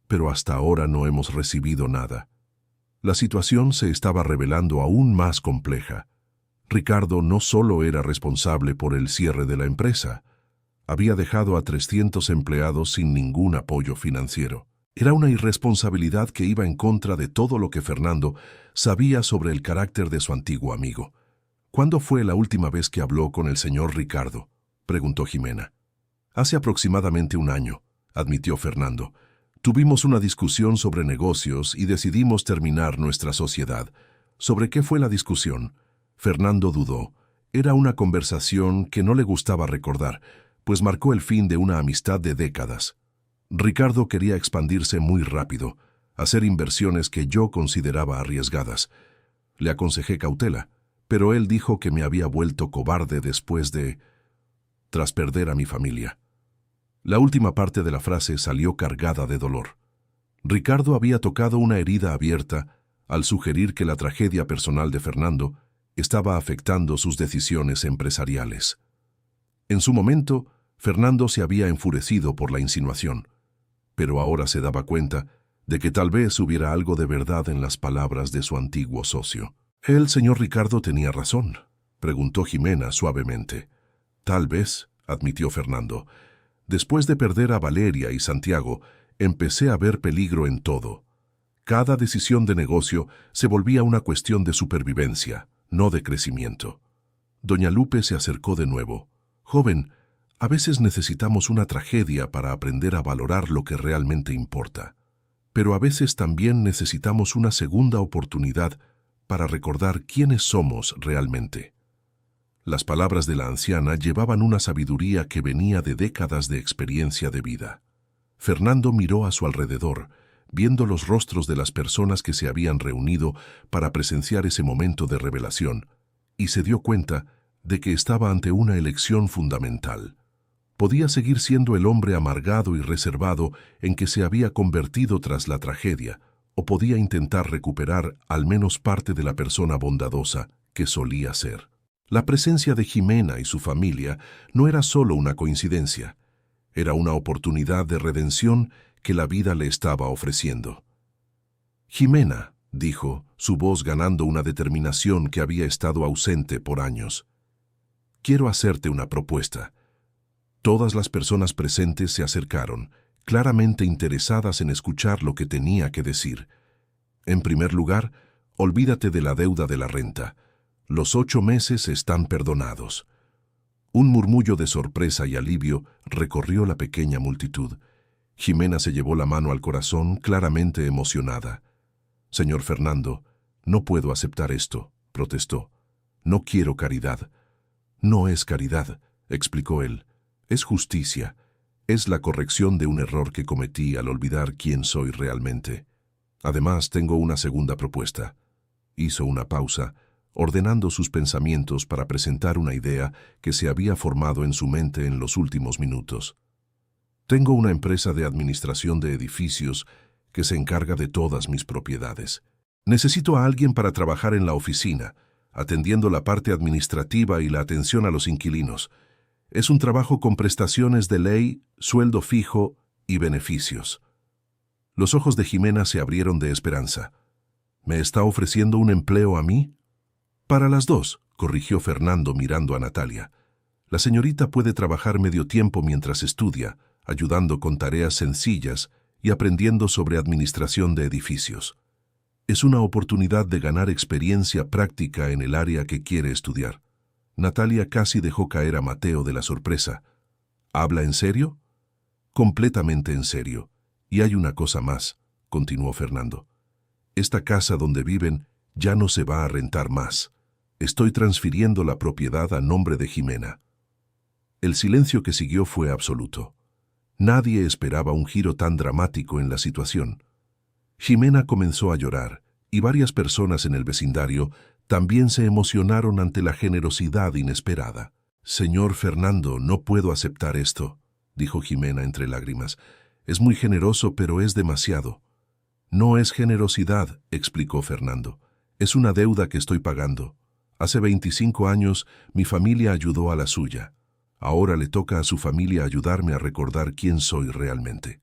Pero hasta ahora no hemos recibido nada. La situación se estaba revelando aún más compleja. Ricardo no solo era responsable por el cierre de la empresa, había dejado a 300 empleados sin ningún apoyo financiero. Era una irresponsabilidad que iba en contra de todo lo que Fernando sabía sobre el carácter de su antiguo amigo. ¿Cuándo fue la última vez que habló con el señor Ricardo?, preguntó Jimena. Hace aproximadamente 1 año, admitió Fernando. Tuvimos una discusión sobre negocios y decidimos terminar nuestra sociedad. ¿Sobre qué fue la discusión? Fernando dudó. Era una conversación que no le gustaba recordar, pues marcó el fin de una amistad de décadas. Ricardo quería expandirse muy rápido, hacer inversiones que yo consideraba arriesgadas. Le aconsejé cautela, pero él dijo que me había vuelto cobarde tras perder a mi familia. La última parte de la frase salió cargada de dolor. Ricardo había tocado una herida abierta al sugerir que la tragedia personal de Fernando estaba afectando sus decisiones empresariales. En su momento, Fernando se había enfurecido por la insinuación, pero ahora se daba cuenta de que tal vez hubiera algo de verdad en las palabras de su antiguo socio. ¿El señor Ricardo tenía razón?, preguntó Jimena suavemente. Tal vez, admitió Fernando. Después de perder a Valeria y Santiago, empecé a ver peligro en todo. Cada decisión de negocio se volvía una cuestión de supervivencia, no de crecimiento. Doña Lupe se acercó de nuevo. Joven, a veces necesitamos una tragedia para aprender a valorar lo que realmente importa. Pero a veces también necesitamos una segunda oportunidad para recordar quiénes somos realmente. Las palabras de la anciana llevaban una sabiduría que venía de décadas de experiencia de vida. Fernando miró a su alrededor, viendo los rostros de las personas que se habían reunido para presenciar ese momento de revelación, y se dio cuenta de que estaba ante una elección fundamental. Podía seguir siendo el hombre amargado y reservado en que se había convertido tras la tragedia, o podía intentar recuperar al menos parte de la persona bondadosa que solía ser. La presencia de Jimena y su familia no era solo una coincidencia, era una oportunidad de redención que la vida le estaba ofreciendo. Jimena, dijo, su voz ganando una determinación que había estado ausente por años. Quiero hacerte una propuesta. Todas las personas presentes se acercaron, claramente interesadas en escuchar lo que tenía que decir. En primer lugar, olvídate de la deuda de la renta. Los 8 meses están perdonados. Un murmullo de sorpresa y alivio recorrió la pequeña multitud. Jimena se llevó la mano al corazón, claramente emocionada. Señor Fernando, no puedo aceptar esto, protestó. No quiero caridad. No es caridad, explicó él. Es justicia. Es la corrección de un error que cometí al olvidar quién soy realmente. Además, tengo una segunda propuesta. Hizo una pausa, ordenando sus pensamientos para presentar una idea que se había formado en su mente en los últimos minutos. Tengo una empresa de administración de edificios que se encarga de todas mis propiedades. Necesito a alguien para trabajar en la oficina, atendiendo la parte administrativa y la atención a los inquilinos. Es un trabajo con prestaciones de ley, sueldo fijo y beneficios. Los ojos de Jimena se abrieron de esperanza. ¿Me está ofreciendo un empleo a mí? Para las dos, corrigió Fernando mirando a Natalia. La señorita puede trabajar medio tiempo mientras estudia, ayudando con tareas sencillas y aprendiendo sobre administración de edificios. Es una oportunidad de ganar experiencia práctica en el área que quiere estudiar. Natalia casi dejó caer a Mateo de la sorpresa. ¿Habla en serio? Completamente en serio. Y hay una cosa más, continuó Fernando. Esta casa donde viven ya no se va a rentar más. Estoy transfiriendo la propiedad a nombre de Jimena. El silencio que siguió fue absoluto. Nadie esperaba un giro tan dramático en la situación. Jimena comenzó a llorar, y varias personas en el vecindario también se emocionaron ante la generosidad inesperada. Señor Fernando, no puedo aceptar esto, dijo Jimena entre lágrimas. Es muy generoso, pero es demasiado. No es generosidad, explicó Fernando. Es una deuda que estoy pagando. Hace 25 años mi familia ayudó a la suya. Ahora le toca a su familia ayudarme a recordar quién soy realmente.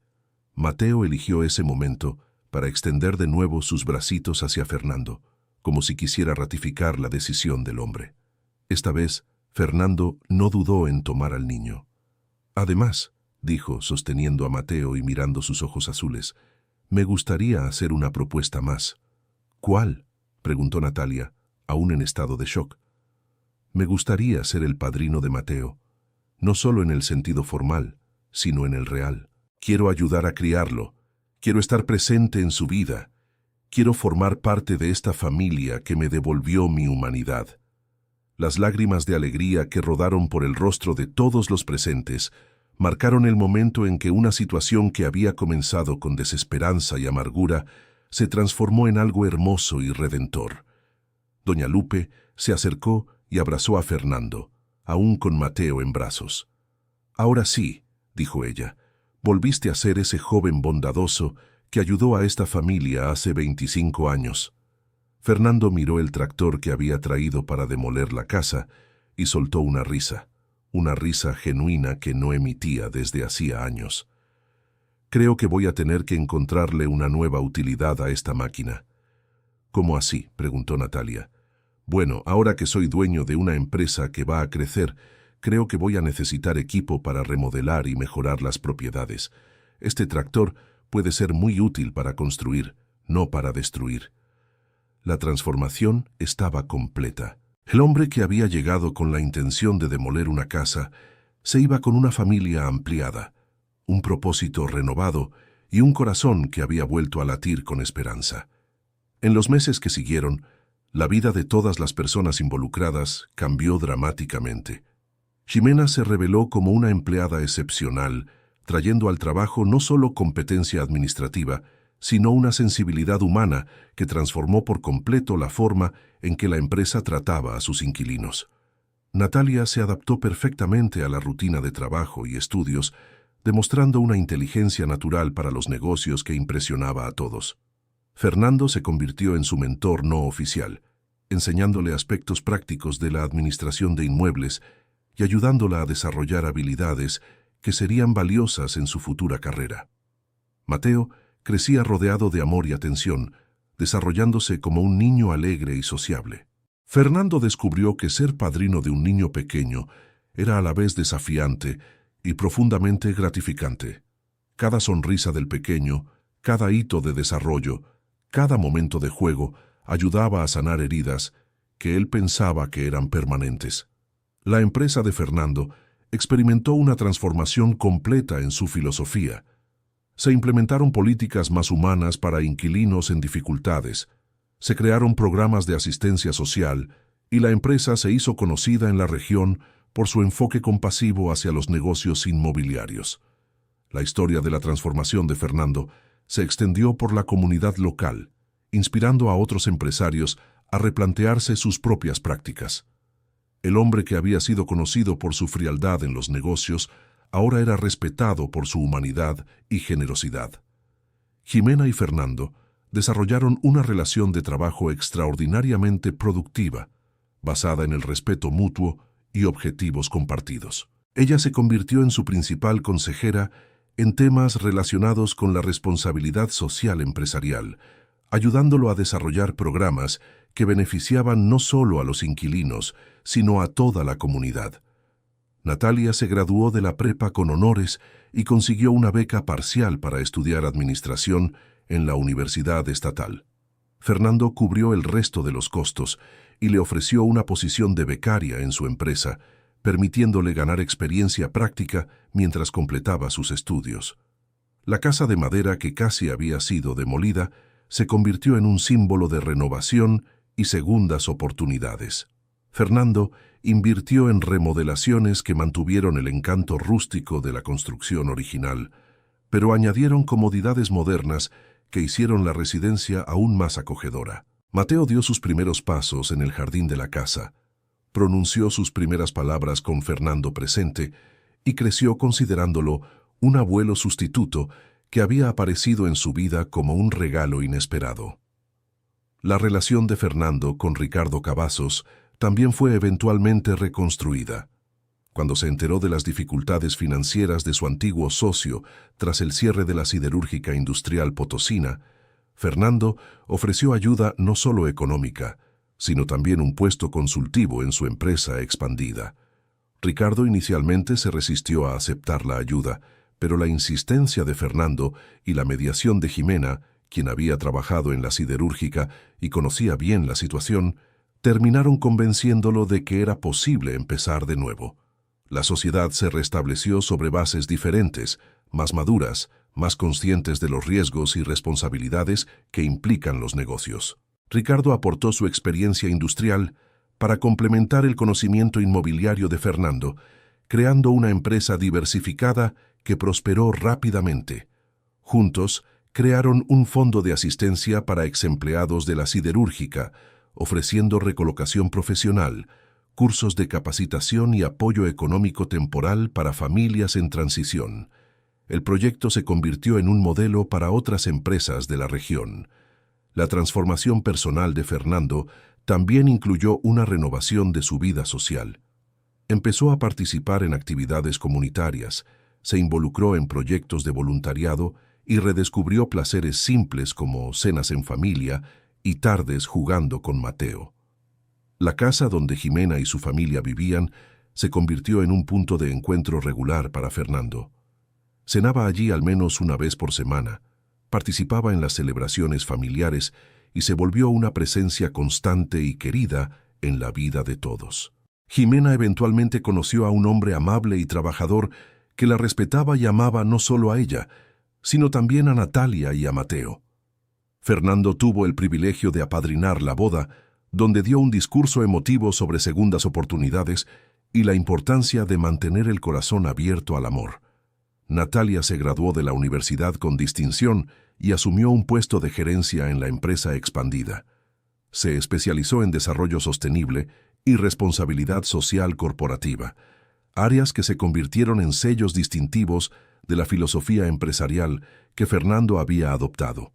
Mateo eligió ese momento para extender de nuevo sus bracitos hacia Fernando, como si quisiera ratificar la decisión del hombre. Esta vez, Fernando no dudó en tomar al niño. Además, dijo, sosteniendo a Mateo y mirando sus ojos azules, me gustaría hacer una propuesta más. ¿Cuál?, preguntó Natalia, aún en estado de shock. Me gustaría ser el padrino de Mateo, no solo en el sentido formal, sino en el real. Quiero ayudar a criarlo, quiero estar presente en su vida, quiero formar parte de esta familia que me devolvió mi humanidad. Las lágrimas de alegría que rodaron por el rostro de todos los presentes marcaron el momento en que una situación que había comenzado con desesperanza y amargura se transformó en algo hermoso y redentor. Doña Lupe se acercó y abrazó a Fernando, aún con Mateo en brazos. Ahora sí, dijo ella, volviste a ser ese joven bondadoso que ayudó a esta familia hace 25 años. Fernando miró el tractor que había traído para demoler la casa y soltó una risa genuina que no emitía desde hacía años. Creo que voy a tener que encontrarle una nueva utilidad a esta máquina. ¿Cómo así?, preguntó Natalia. Bueno, ahora que soy dueño de una empresa que va a crecer, creo que voy a necesitar equipo para remodelar y mejorar las propiedades. Este tractor puede ser muy útil para construir, no para destruir. La transformación estaba completa. El hombre que había llegado con la intención de demoler una casa se iba con una familia ampliada, un propósito renovado y un corazón que había vuelto a latir con esperanza. En los meses que siguieron, la vida de todas las personas involucradas cambió dramáticamente. Jimena se reveló como una empleada excepcional, trayendo al trabajo no solo competencia administrativa, sino una sensibilidad humana que transformó por completo la forma en que la empresa trataba a sus inquilinos. Natalia se adaptó perfectamente a la rutina de trabajo y estudios, demostrando una inteligencia natural para los negocios que impresionaba a todos. Fernando se convirtió en su mentor no oficial, enseñándole aspectos prácticos de la administración de inmuebles y ayudándola a desarrollar habilidades que serían valiosas en su futura carrera. Mateo crecía rodeado de amor y atención, desarrollándose como un niño alegre y sociable. Fernando descubrió que ser padrino de un niño pequeño era a la vez desafiante y profundamente gratificante. Cada sonrisa del pequeño, cada hito de desarrollo, cada momento de juego ayudaba a sanar heridas que él pensaba que eran permanentes. La empresa de Fernando experimentó una transformación completa en su filosofía. Se implementaron políticas más humanas para inquilinos en dificultades, se crearon programas de asistencia social y la empresa se hizo conocida en la región por su enfoque compasivo hacia los negocios inmobiliarios. La historia de la transformación de Fernando se extendió por la comunidad local, inspirando a otros empresarios a replantearse sus propias prácticas. El hombre que había sido conocido por su frialdad en los negocios ahora era respetado por su humanidad y generosidad. Jimena y Fernando desarrollaron una relación de trabajo extraordinariamente productiva, basada en el respeto mutuo y objetivos compartidos. Ella se convirtió en su principal consejera en temas relacionados con la responsabilidad social empresarial, ayudándolo a desarrollar programas que beneficiaban no solo a los inquilinos, sino a toda la comunidad. Natalia se graduó de la prepa con honores y consiguió una beca parcial para estudiar administración en la Universidad Estatal. Fernando cubrió el resto de los costos y le ofreció una posición de becaria en su empresa, permitiéndole ganar experiencia práctica mientras completaba sus estudios. La casa de madera que casi había sido demolida se convirtió en un símbolo de renovación y segundas oportunidades. Fernando invirtió en remodelaciones que mantuvieron el encanto rústico de la construcción original, pero añadieron comodidades modernas que hicieron la residencia aún más acogedora. Mateo dio sus primeros pasos en el jardín de la casa, pronunció sus primeras palabras con Fernando presente y creció considerándolo un abuelo sustituto que había aparecido en su vida como un regalo inesperado. La relación de Fernando con Ricardo Cavazos también fue eventualmente reconstruida. Cuando se enteró de las dificultades financieras de su antiguo socio tras el cierre de la siderúrgica industrial potosina, Fernando ofreció ayuda no solo económica, sino también un puesto consultivo en su empresa expandida. Ricardo inicialmente se resistió a aceptar la ayuda, pero la insistencia de Fernando y la mediación de Jimena, quien había trabajado en la siderúrgica y conocía bien la situación, terminaron convenciéndolo de que era posible empezar de nuevo. La sociedad se restableció sobre bases diferentes, más maduras, más conscientes de los riesgos y responsabilidades que implican los negocios. Ricardo aportó su experiencia industrial para complementar el conocimiento inmobiliario de Fernando, creando una empresa diversificada que prosperó rápidamente. Juntos, crearon un fondo de asistencia para exempleados de la siderúrgica, ofreciendo recolocación profesional, cursos de capacitación y apoyo económico temporal para familias en transición. El proyecto se convirtió en un modelo para otras empresas de la región. La transformación personal de Fernando también incluyó una renovación de su vida social. Empezó a participar en actividades comunitarias, se involucró en proyectos de voluntariado y redescubrió placeres simples como cenas en familia y tardes jugando con Mateo. La casa donde Jimena y su familia vivían se convirtió en un punto de encuentro regular para Fernando. Cenaba allí al menos una vez por semana, participaba en las celebraciones familiares y se volvió una presencia constante y querida en la vida de todos. Jimena eventualmente conoció a un hombre amable y trabajador que la respetaba y amaba no solo a ella, sino también a Natalia y a Mateo. Fernando tuvo el privilegio de apadrinar la boda, donde dio un discurso emotivo sobre segundas oportunidades y la importancia de mantener el corazón abierto al amor. Natalia se graduó de la universidad con distinción y asumió un puesto de gerencia en la empresa expandida. Se especializó en desarrollo sostenible y responsabilidad social corporativa, áreas que se convirtieron en sellos distintivos de la filosofía empresarial que Fernando había adoptado.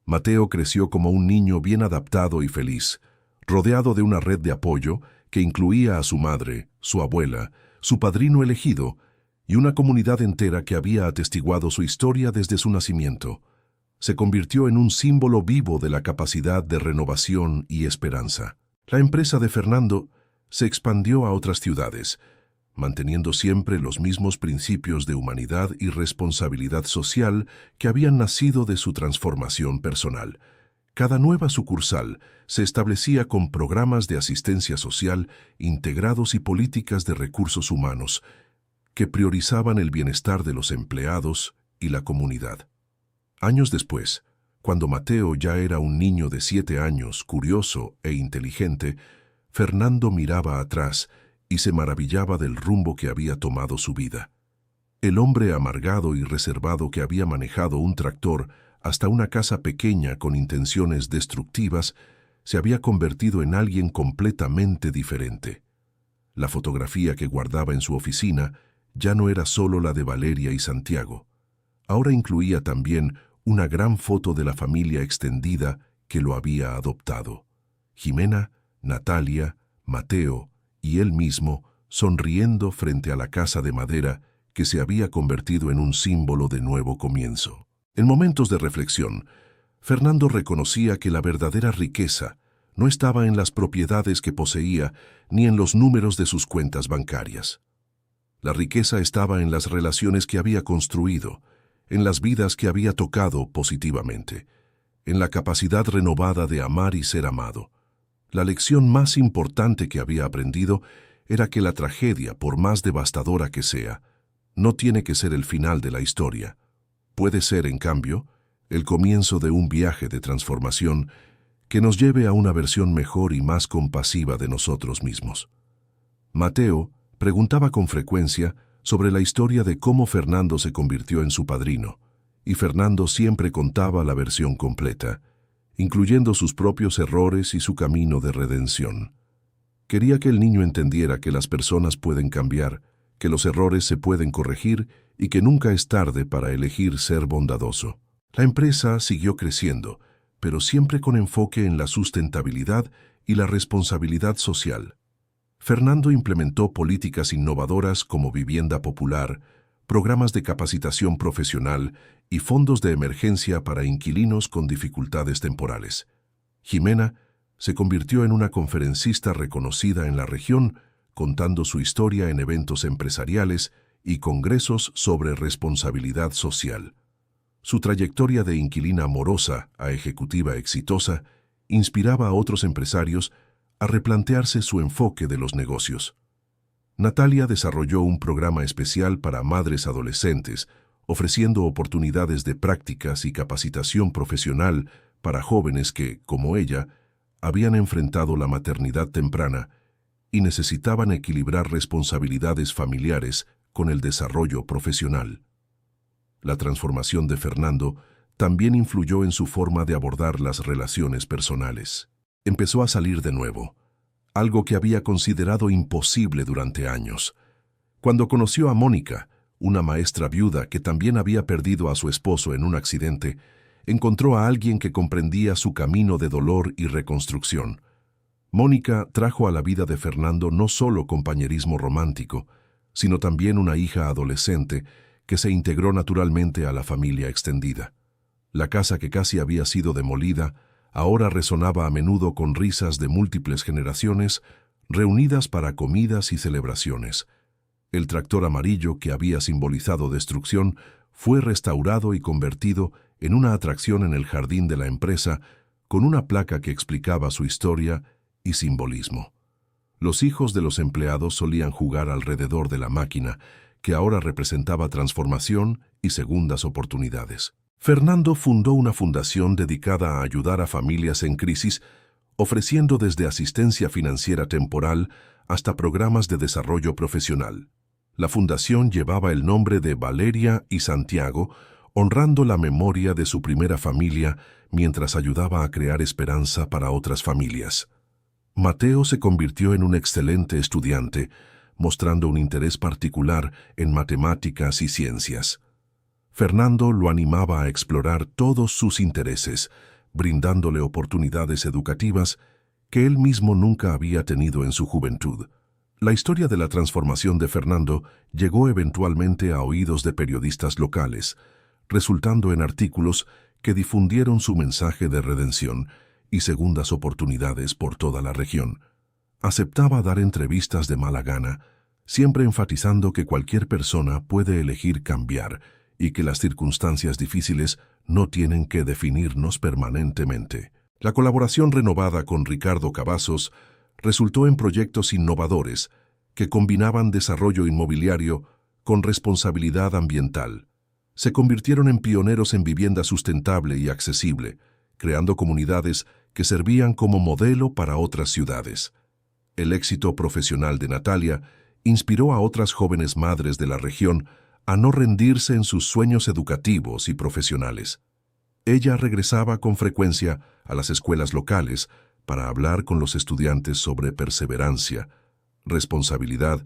Mateo creció como un niño bien adaptado y feliz, rodeado de una red de apoyo que incluía a su madre, su abuela, su padrino elegido y una comunidad entera que había atestiguado su historia desde su nacimiento. Se convirtió en un símbolo vivo de la capacidad de renovación y esperanza. La empresa de Fernando se expandió a otras ciudades, manteniendo siempre los mismos principios de humanidad y responsabilidad social que habían nacido de su transformación personal. Cada nueva sucursal se establecía con programas de asistencia social integrados y políticas de recursos humanos que priorizaban el bienestar de los empleados y la comunidad. Años después, cuando Mateo ya era un niño de 7 años, curioso e inteligente, Fernando miraba atrás y se maravillaba del rumbo que había tomado su vida. El hombre amargado y reservado que había manejado un tractor hasta una casa pequeña con intenciones destructivas, se había convertido en alguien completamente diferente. La fotografía que guardaba en su oficina ya no era solo la de Valeria y Santiago. Ahora incluía también una gran foto de la familia extendida que lo había adoptado. Jimena, Natalia, Mateo y él mismo sonriendo frente a la casa de madera que se había convertido en un símbolo de nuevo comienzo. En momentos de reflexión, Fernando reconocía que la verdadera riqueza no estaba en las propiedades que poseía ni en los números de sus cuentas bancarias. La riqueza estaba en las relaciones que había construido, en las vidas que había tocado positivamente, en la capacidad renovada de amar y ser amado. La lección más importante que había aprendido era que la tragedia, por más devastadora que sea, no tiene que ser el final de la historia. Puede ser, en cambio, el comienzo de un viaje de transformación que nos lleve a una versión mejor y más compasiva de nosotros mismos. Mateo preguntaba con frecuencia sobre la historia de cómo Fernando se convirtió en su padrino, y Fernando siempre contaba la versión completa, incluyendo sus propios errores y su camino de redención. Quería que el niño entendiera que las personas pueden cambiar, que los errores se pueden corregir y que nunca es tarde para elegir ser bondadoso. La empresa siguió creciendo, pero siempre con enfoque en la sustentabilidad y la responsabilidad social. Fernando implementó políticas innovadoras como vivienda popular, programas de capacitación profesional y fondos de emergencia para inquilinos con dificultades temporales. Jimena se convirtió en una conferencista reconocida en la región, contando su historia en eventos empresariales y congresos sobre responsabilidad social. Su trayectoria de inquilina amorosa a ejecutiva exitosa inspiraba a otros empresarios a replantearse su enfoque de los negocios. Natalia desarrolló un programa especial para madres adolescentes, ofreciendo oportunidades de prácticas y capacitación profesional para jóvenes que, como ella, habían enfrentado la maternidad temprana y necesitaban equilibrar responsabilidades familiares con el desarrollo profesional. La transformación de Fernando también influyó en su forma de abordar las relaciones personales. Empezó a salir de nuevo, algo que había considerado imposible durante años. Cuando conoció a Mónica, una maestra viuda que también había perdido a su esposo en un accidente, encontró a alguien que comprendía su camino de dolor y reconstrucción. Mónica trajo a la vida de Fernando no solo compañerismo romántico, sino también una hija adolescente que se integró naturalmente a la familia extendida. La casa que casi había sido demolida ahora resonaba a menudo con risas de múltiples generaciones reunidas para comidas y celebraciones. El tractor amarillo que había simbolizado destrucción fue restaurado y convertido en una atracción en el jardín de la empresa con una placa que explicaba su historia y simbolismo. Los hijos de los empleados solían jugar alrededor de la máquina, que ahora representaba transformación y segundas oportunidades. Fernando fundó una fundación dedicada a ayudar a familias en crisis, ofreciendo desde asistencia financiera temporal hasta programas de desarrollo profesional. La fundación llevaba el nombre de Valeria y Santiago, honrando la memoria de su primera familia mientras ayudaba a crear esperanza para otras familias. Mateo se convirtió en un excelente estudiante, mostrando un interés particular en matemáticas y ciencias. Fernando lo animaba a explorar todos sus intereses, brindándole oportunidades educativas que él mismo nunca había tenido en su juventud. La historia de la transformación de Fernando llegó eventualmente a oídos de periodistas locales, resultando en artículos que difundieron su mensaje de redención y segundas oportunidades por toda la región. Aceptaba dar entrevistas de mala gana, siempre enfatizando que cualquier persona puede elegir cambiar y que las circunstancias difíciles no tienen que definirnos permanentemente. La colaboración renovada con Ricardo Cavazos resultó en proyectos innovadores que combinaban desarrollo inmobiliario con responsabilidad ambiental. Se convirtieron en pioneros en vivienda sustentable y accesible, creando comunidades que servían como modelo para otras ciudades. El éxito profesional de Natalia inspiró a otras jóvenes madres de la región a no rendirse en sus sueños educativos y profesionales. Ella regresaba con frecuencia a las escuelas locales para hablar con los estudiantes sobre perseverancia, responsabilidad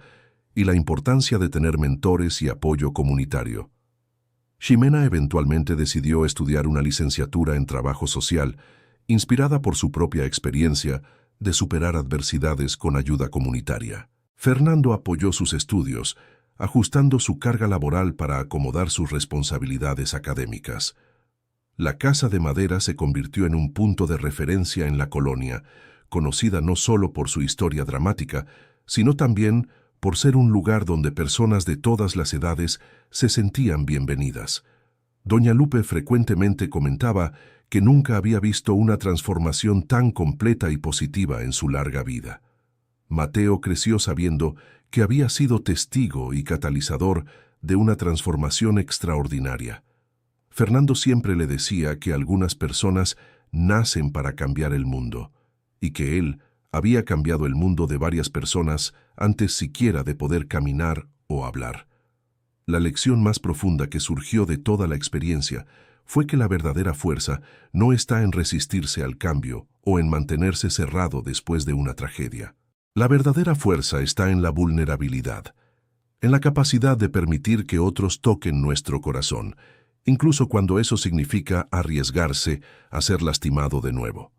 y la importancia de tener mentores y apoyo comunitario. Ximena eventualmente decidió estudiar una licenciatura en trabajo social, inspirada por su propia experiencia de superar adversidades con ayuda comunitaria. Fernando apoyó sus estudios, ajustando su carga laboral para acomodar sus responsabilidades académicas. La Casa de Madera se convirtió en un punto de referencia en la colonia, conocida no solo por su historia dramática, sino también por ser un lugar donde personas de todas las edades se sentían bienvenidas. Doña Lupe frecuentemente comentaba que nunca había visto una transformación tan completa y positiva en su larga vida. Mateo creció sabiendo que había sido testigo y catalizador de una transformación extraordinaria. Fernando siempre le decía que algunas personas nacen para cambiar el mundo, y que él había cambiado el mundo de varias personas antes siquiera de poder caminar o hablar. La lección más profunda que surgió de toda la experiencia fue que la verdadera fuerza no está en resistirse al cambio o en mantenerse cerrado después de una tragedia. La verdadera fuerza está en la vulnerabilidad, en la capacidad de permitir que otros toquen nuestro corazón, incluso cuando eso significa arriesgarse a ser lastimado de nuevo.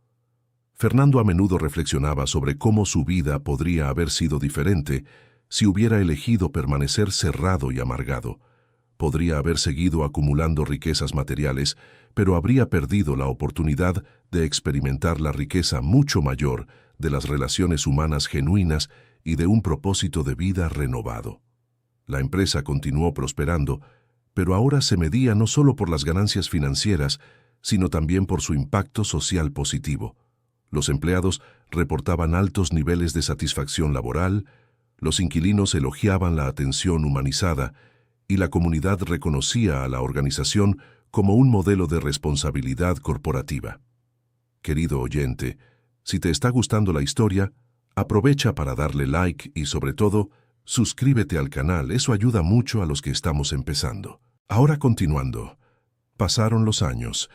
Fernando a menudo reflexionaba sobre cómo su vida podría haber sido diferente si hubiera elegido permanecer cerrado y amargado. Podría haber seguido acumulando riquezas materiales, pero habría perdido la oportunidad de experimentar la riqueza mucho mayor de las relaciones humanas genuinas y de un propósito de vida renovado. La empresa continuó prosperando, pero ahora se medía no solo por las ganancias financieras, sino también por su impacto social positivo. Los empleados reportaban altos niveles de satisfacción laboral, los inquilinos elogiaban la atención humanizada y la comunidad reconocía a la organización como un modelo de responsabilidad corporativa. Querido oyente, si te está gustando la historia, aprovecha para darle like y, sobre todo, suscríbete al canal, eso ayuda mucho a los que estamos empezando. Ahora continuando, pasaron los años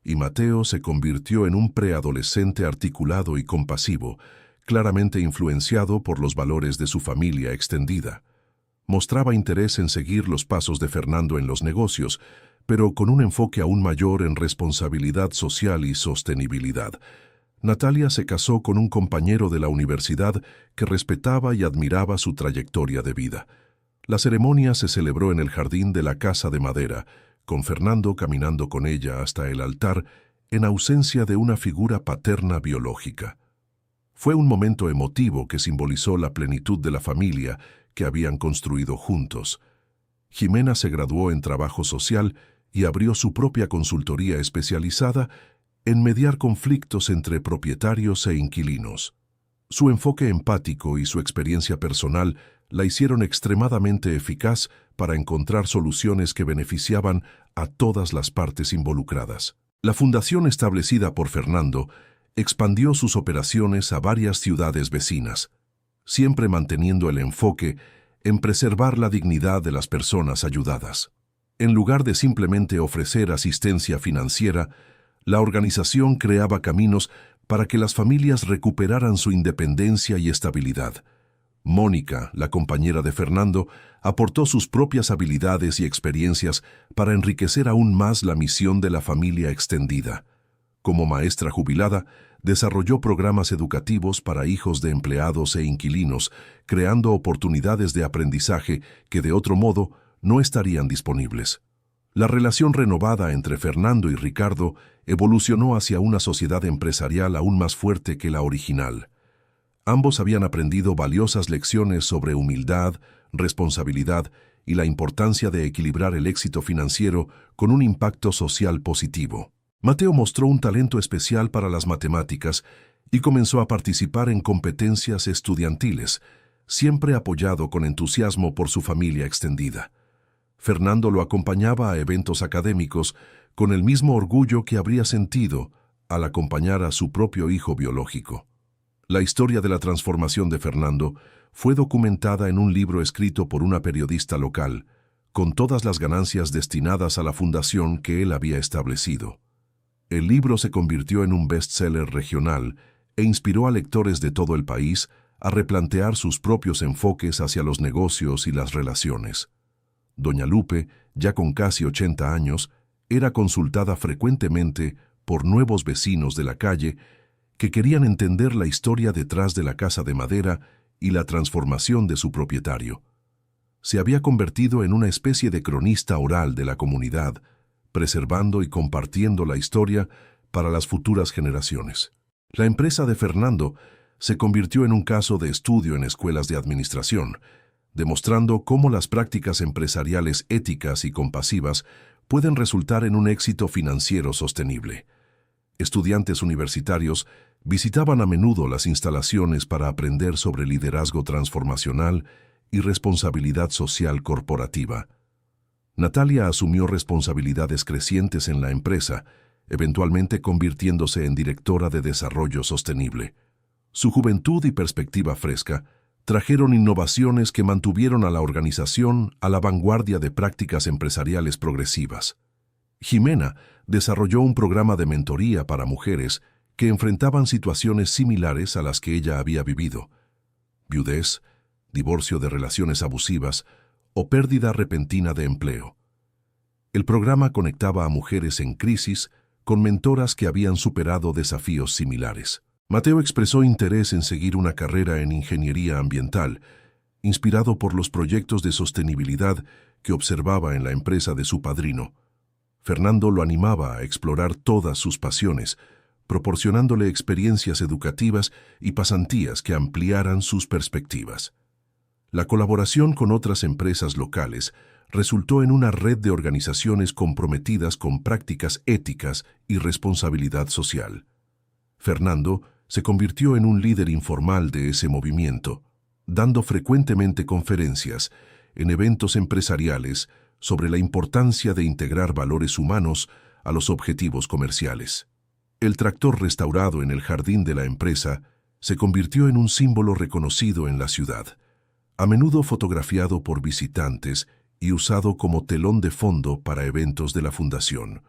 y Mateo se convirtió en un preadolescente articulado y compasivo, claramente influenciado por los valores de su familia extendida. Mostraba interés en seguir los pasos de Fernando en los negocios, pero con un enfoque aún mayor en responsabilidad social y sostenibilidad. Natalia se casó con un compañero de la universidad que respetaba y admiraba su trayectoria de vida. La ceremonia se celebró en el jardín de la Casa de Madera, con Fernando caminando con ella hasta el altar en ausencia de una figura paterna biológica. Fue un momento emotivo que simbolizó la plenitud de la familia que habían construido juntos. Ximena se graduó en trabajo social y abrió su propia consultoría especializada en mediar conflictos entre propietarios e inquilinos. Su enfoque empático y su experiencia personal la hicieron extremadamente eficaz para encontrar soluciones que beneficiaban a todas las partes involucradas. La fundación establecida por Fernando expandió sus operaciones a varias ciudades vecinas, siempre manteniendo el enfoque en preservar la dignidad de las personas ayudadas. En lugar de simplemente ofrecer asistencia financiera, la organización creaba caminos para que las familias recuperaran su independencia y estabilidad. Mónica, la compañera de Fernando, aportó sus propias habilidades y experiencias para enriquecer aún más la misión de la familia extendida. Como maestra jubilada, desarrolló programas educativos para hijos de empleados e inquilinos, creando oportunidades de aprendizaje que de otro modo no estarían disponibles. La relación renovada entre Fernando y Ricardo evolucionó hacia una sociedad empresarial aún más fuerte que la original. Ambos habían aprendido valiosas lecciones sobre humildad, responsabilidad y la importancia de equilibrar el éxito financiero con un impacto social positivo. Mateo mostró un talento especial para las matemáticas y comenzó a participar en competencias estudiantiles, siempre apoyado con entusiasmo por su familia extendida. Fernando lo acompañaba a eventos académicos con el mismo orgullo que habría sentido al acompañar a su propio hijo biológico. La historia de la transformación de Fernando fue documentada en un libro escrito por una periodista local, con todas las ganancias destinadas a la fundación que él había establecido. El libro se convirtió en un bestseller regional e inspiró a lectores de todo el país a replantear sus propios enfoques hacia los negocios y las relaciones. Doña Lupe, ya con casi 80 años, era consultada frecuentemente por nuevos vecinos de la calle que querían entender la historia detrás de la casa de madera y la transformación de su propietario. Se había convertido en una especie de cronista oral de la comunidad, preservando y compartiendo la historia para las futuras generaciones. La empresa de Fernando se convirtió en un caso de estudio en escuelas de administración, demostrando cómo las prácticas empresariales éticas y compasivas pueden resultar en un éxito financiero sostenible. Estudiantes universitarios visitaban a menudo las instalaciones para aprender sobre liderazgo transformacional y responsabilidad social corporativa. Natalia asumió responsabilidades crecientes en la empresa, eventualmente convirtiéndose en directora de desarrollo sostenible. Su juventud y perspectiva fresca trajeron innovaciones que mantuvieron a la organización a la vanguardia de prácticas empresariales progresivas. Jimena desarrolló un programa de mentoría para mujeres que enfrentaban situaciones similares a las que ella había vivido: viudez, divorcio de relaciones abusivas o pérdida repentina de empleo. El programa conectaba a mujeres en crisis con mentoras que habían superado desafíos similares. Mateo expresó interés en seguir una carrera en ingeniería ambiental, inspirado por los proyectos de sostenibilidad que observaba en la empresa de su padrino. Fernando lo animaba a explorar todas sus pasiones, proporcionándole experiencias educativas y pasantías que ampliaran sus perspectivas. La colaboración con otras empresas locales resultó en una red de organizaciones comprometidas con prácticas éticas y responsabilidad social. Fernando se convirtió en un líder informal de ese movimiento, dando frecuentemente conferencias en eventos empresariales sobre la importancia de integrar valores humanos a los objetivos comerciales. El tractor restaurado en el jardín de la empresa se convirtió en un símbolo reconocido en la ciudad, a menudo fotografiado por visitantes y usado como telón de fondo para eventos de la fundación.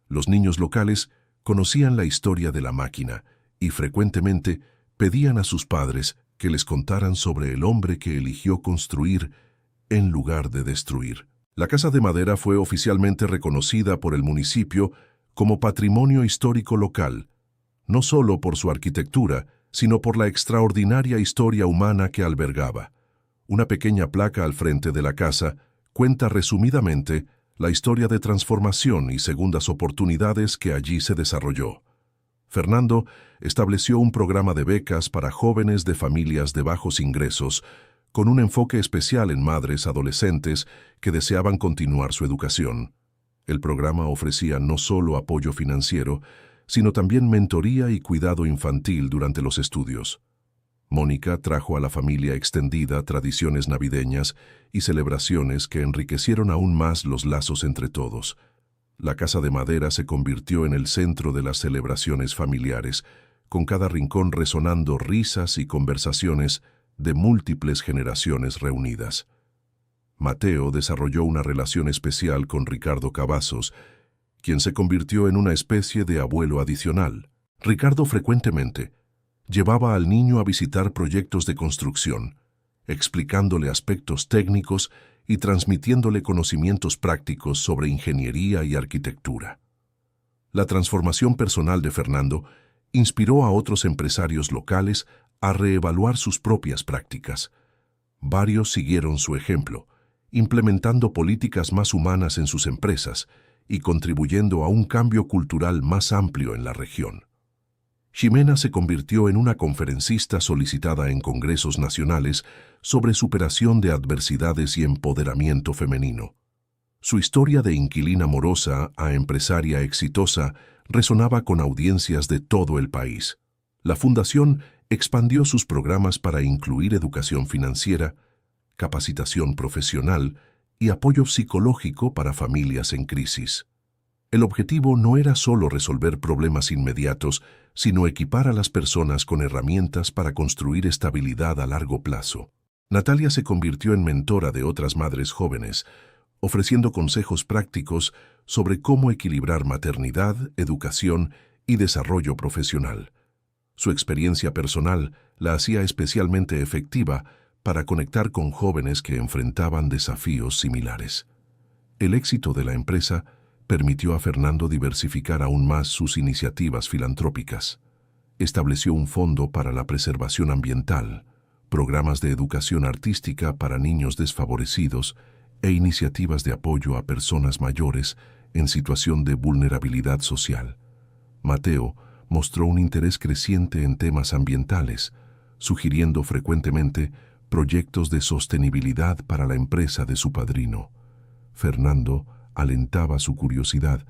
Los niños locales conocían la historia de la máquina y frecuentemente pedían a sus padres que les contaran sobre el hombre que eligió construir en lugar de destruir. La casa de madera fue oficialmente reconocida por el municipio como patrimonio histórico local, no solo por su arquitectura, sino por la extraordinaria historia humana que albergaba. Una pequeña placa al frente de la casa cuenta resumidamente la historia de transformación y segundas oportunidades que allí se desarrolló. Fernando estableció un programa de becas para jóvenes de familias de bajos ingresos, con un enfoque especial en madres adolescentes que deseaban continuar su educación. El programa ofrecía no solo apoyo financiero, sino también mentoría y cuidado infantil durante los estudios. Mónica trajo a la familia extendida tradiciones navideñas y celebraciones que enriquecieron aún más los lazos entre todos. La casa de madera se convirtió en el centro de las celebraciones familiares, con cada rincón resonando risas y conversaciones de múltiples generaciones reunidas. Mateo desarrolló una relación especial con Ricardo Cavazos, quien se convirtió en una especie de abuelo adicional. Ricardo frecuentemente llevaba al niño a visitar proyectos de construcción, explicándole aspectos técnicos y transmitiéndole conocimientos prácticos sobre ingeniería y arquitectura. La transformación personal de Fernando inspiró a otros empresarios locales a reevaluar sus propias prácticas. Varios siguieron su ejemplo, implementando políticas más humanas en sus empresas y contribuyendo a un cambio cultural más amplio en la región. Ximena se convirtió en una conferencista solicitada en congresos nacionales sobre superación de adversidades y empoderamiento femenino. Su historia de inquilina morosa a empresaria exitosa resonaba con audiencias de todo el país. La fundación expandió sus programas para incluir educación financiera, capacitación profesional y apoyo psicológico para familias en crisis. El objetivo no era solo resolver problemas inmediatos, sino equipar a las personas con herramientas para construir estabilidad a largo plazo. Natalia se convirtió en mentora de otras madres jóvenes, ofreciendo consejos prácticos sobre cómo equilibrar maternidad, educación y desarrollo profesional. Su experiencia personal la hacía especialmente efectiva para conectar con jóvenes que enfrentaban desafíos similares. El éxito de la empresa permitió a Fernando diversificar aún más sus iniciativas filantrópicas. Estableció un fondo para la preservación ambiental, programas de educación artística para niños desfavorecidos e iniciativas de apoyo a personas mayores en situación de vulnerabilidad social. Mateo mostró un interés creciente en temas ambientales, sugiriendo frecuentemente proyectos de sostenibilidad para la empresa de su padrino. Fernando alentaba su curiosidad,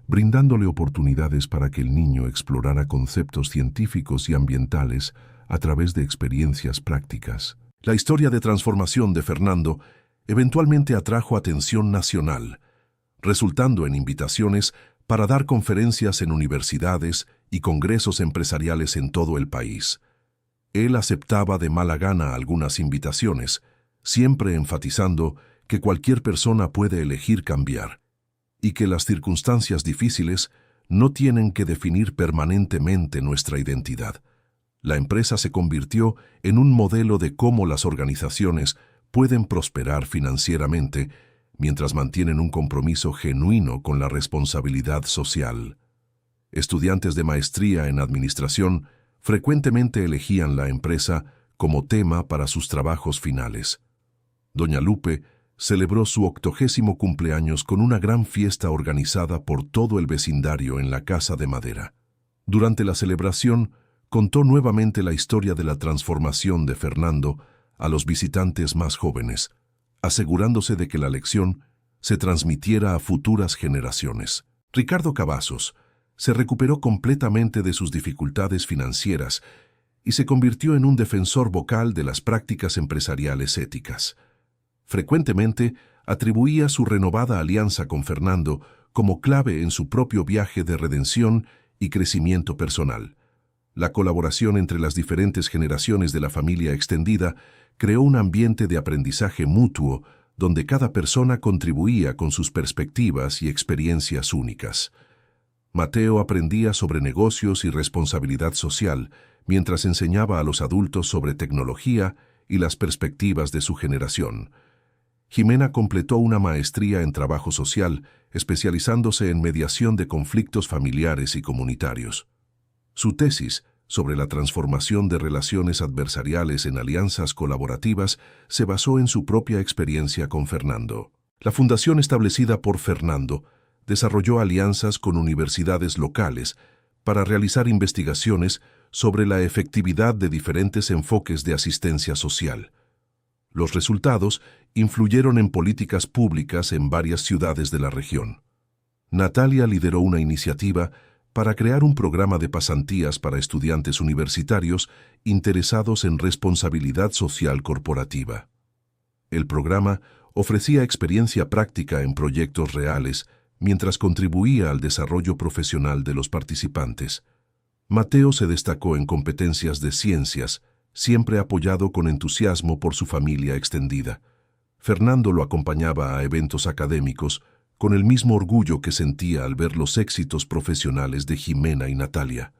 brindándole oportunidades para que el niño explorara conceptos científicos y ambientales a través de experiencias prácticas. La historia de transformación de Fernando eventualmente atrajo atención nacional, resultando en invitaciones para dar conferencias en universidades y congresos empresariales en todo el país. Él aceptaba de mala gana algunas invitaciones, siempre enfatizando que cualquier persona puede elegir cambiar y que las circunstancias difíciles no tienen que definir permanentemente nuestra identidad. La empresa se convirtió en un modelo de cómo las organizaciones pueden prosperar financieramente mientras mantienen un compromiso genuino con la responsabilidad social. Estudiantes de maestría en administración frecuentemente elegían la empresa como tema para sus trabajos finales. Doña Lupe celebró su 80º cumpleaños con una gran fiesta organizada por todo el vecindario en la Casa de Madera. Durante la celebración, contó nuevamente la historia de la transformación de Fernando a los visitantes más jóvenes, asegurándose de que la lección se transmitiera a futuras generaciones. Ricardo Cavazos se recuperó completamente de sus dificultades financieras y se convirtió en un defensor vocal de las prácticas empresariales éticas. Frecuentemente atribuía su renovada alianza con Fernando como clave en su propio viaje de redención y crecimiento personal. La colaboración entre las diferentes generaciones de la familia extendida creó un ambiente de aprendizaje mutuo donde cada persona contribuía con sus perspectivas y experiencias únicas. Mateo aprendía sobre negocios y responsabilidad social mientras enseñaba a los adultos sobre tecnología y las perspectivas de su generación. Ximena completó una maestría en trabajo social, especializándose en mediación de conflictos familiares y comunitarios. Su tesis sobre la transformación de relaciones adversariales en alianzas colaborativas se basó en su propia experiencia con Fernando. La fundación establecida por Fernando desarrolló alianzas con universidades locales para realizar investigaciones sobre la efectividad de diferentes enfoques de asistencia social. Los resultados influyeron en políticas públicas en varias ciudades de la región. Natalia lideró una iniciativa para crear un programa de pasantías para estudiantes universitarios interesados en responsabilidad social corporativa. El programa ofrecía experiencia práctica en proyectos reales mientras contribuía al desarrollo profesional de los participantes. Mateo se destacó en competencias de ciencias, siempre apoyado con entusiasmo por su familia extendida. Fernando lo acompañaba a eventos académicos con el mismo orgullo que sentía al ver los éxitos profesionales de Ximena y Natalia.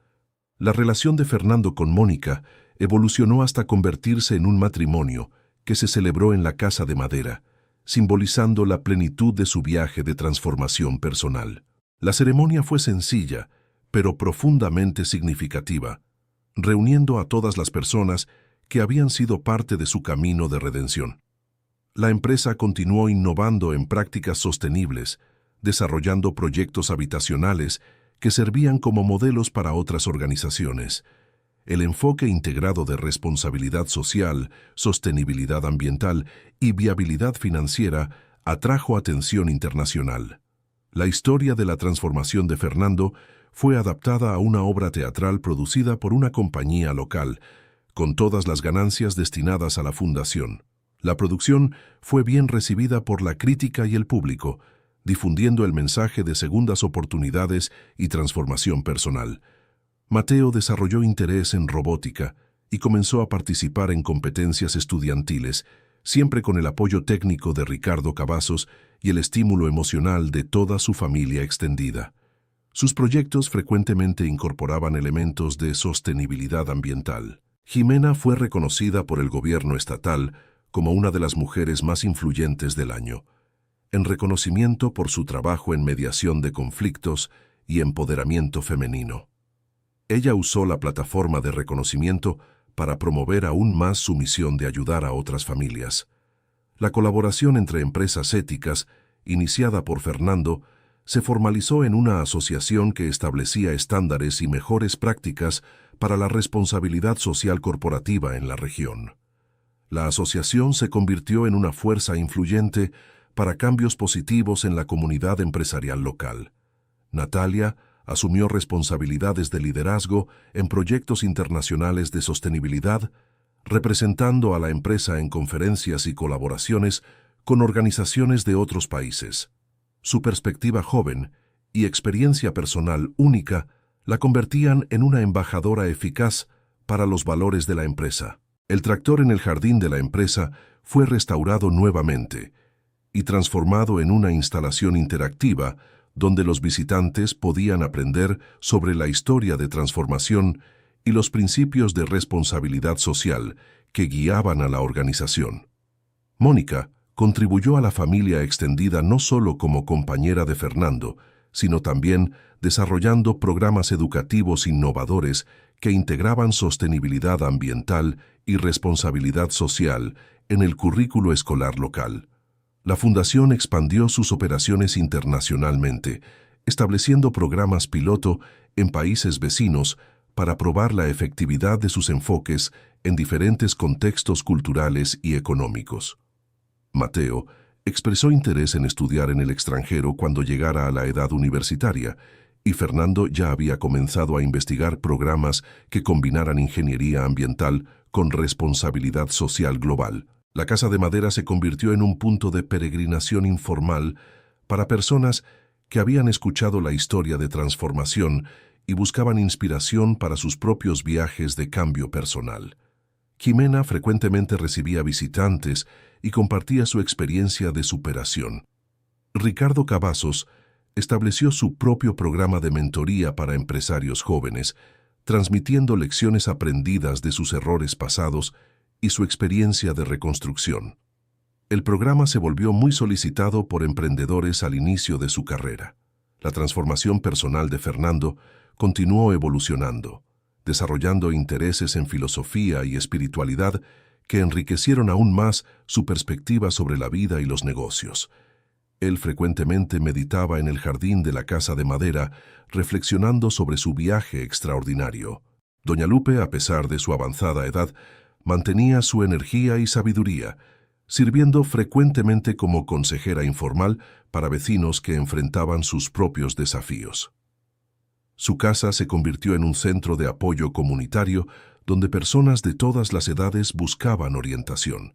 La relación de Fernando con Mónica evolucionó hasta convertirse en un matrimonio que se celebró en la Casa de Madera, simbolizando la plenitud de su viaje de transformación personal. La ceremonia fue sencilla, pero profundamente significativa, reuniendo a todas las personas que habían sido parte de su camino de redención. La empresa continuó innovando en prácticas sostenibles, desarrollando proyectos habitacionales que servían como modelos para otras organizaciones. El enfoque integrado de responsabilidad social, sostenibilidad ambiental y viabilidad financiera atrajo atención internacional. La historia de la transformación de Fernando fue adaptada a una obra teatral producida por una compañía local, con todas las ganancias destinadas a la fundación. La producción fue bien recibida por la crítica y el público, difundiendo el mensaje de segundas oportunidades y transformación personal. Mateo desarrolló interés en robótica y comenzó a participar en competencias estudiantiles, siempre con el apoyo técnico de Ricardo Cavazos y el estímulo emocional de toda su familia extendida. Sus proyectos frecuentemente incorporaban elementos de sostenibilidad ambiental. Ximena fue reconocida por el gobierno estatal como una de las mujeres más influyentes del año, en reconocimiento por su trabajo en mediación de conflictos y empoderamiento femenino. Ella usó la plataforma de reconocimiento para promover aún más su misión de ayudar a otras familias. La colaboración entre empresas éticas, iniciada por Fernando, se formalizó en una asociación que establecía estándares y mejores prácticas para la responsabilidad social corporativa en la región. La asociación se convirtió en una fuerza influyente para cambios positivos en la comunidad empresarial local. Natalia asumió responsabilidades de liderazgo en proyectos internacionales de sostenibilidad, representando a la empresa en conferencias y colaboraciones con organizaciones de otros países. Su perspectiva joven y experiencia personal única la convertían en una embajadora eficaz para los valores de la empresa. El tractor en el jardín de la empresa fue restaurado nuevamente y transformado en una instalación interactiva donde los visitantes podían aprender sobre la historia de transformación y los principios de responsabilidad social que guiaban a la organización. Mónica contribuyó a la familia extendida no solo como compañera de Fernando, sino también desarrollando programas educativos innovadores que integraban sostenibilidad ambiental y responsabilidad social en el currículo escolar local. La fundación expandió sus operaciones internacionalmente, estableciendo programas piloto en países vecinos para probar la efectividad de sus enfoques en diferentes contextos culturales y económicos. Mateo expresó interés en estudiar en el extranjero cuando llegara a la edad universitaria, y Fernando ya había comenzado a investigar programas que combinaran ingeniería ambiental con responsabilidad social global. La Casa de Madera se convirtió en un punto de peregrinación informal para personas que habían escuchado la historia de transformación y buscaban inspiración para sus propios viajes de cambio personal. Ximena frecuentemente recibía visitantes y compartía su experiencia de superación. Ricardo Cavazos estableció su propio programa de mentoría para empresarios jóvenes, transmitiendo lecciones aprendidas de sus errores pasados y su experiencia de reconstrucción. El programa se volvió muy solicitado por emprendedores al inicio de su carrera. La transformación personal de Fernando continuó evolucionando, desarrollando intereses en filosofía y espiritualidad que enriquecieron aún más su perspectiva sobre la vida y los negocios. Él frecuentemente meditaba en el jardín de la Casa de Madera, reflexionando sobre su viaje extraordinario. Doña Lupe, a pesar de su avanzada edad, mantenía su energía y sabiduría, sirviendo frecuentemente como consejera informal para vecinos que enfrentaban sus propios desafíos. Su casa se convirtió en un centro de apoyo comunitario donde personas de todas las edades buscaban orientación.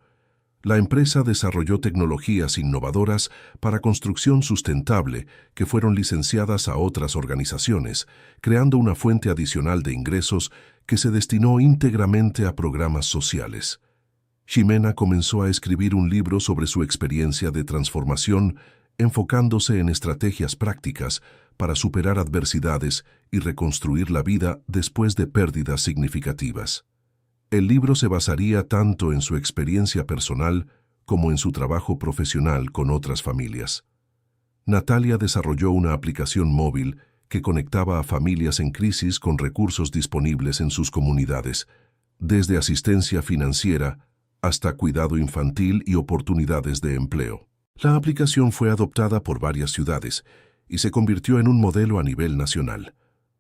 La empresa desarrolló tecnologías innovadoras para construcción sustentable que fueron licenciadas a otras organizaciones, creando una fuente adicional de ingresos que se destinó íntegramente a programas sociales. Ximena comenzó a escribir un libro sobre su experiencia de transformación, enfocándose en estrategias prácticas para superar adversidades y reconstruir la vida después de pérdidas significativas. El libro se basaría tanto en su experiencia personal como en su trabajo profesional con otras familias. Natalia desarrolló una aplicación móvil que conectaba a familias en crisis con recursos disponibles en sus comunidades, desde asistencia financiera hasta cuidado infantil y oportunidades de empleo. La aplicación fue adoptada por varias ciudades y se convirtió en un modelo a nivel nacional.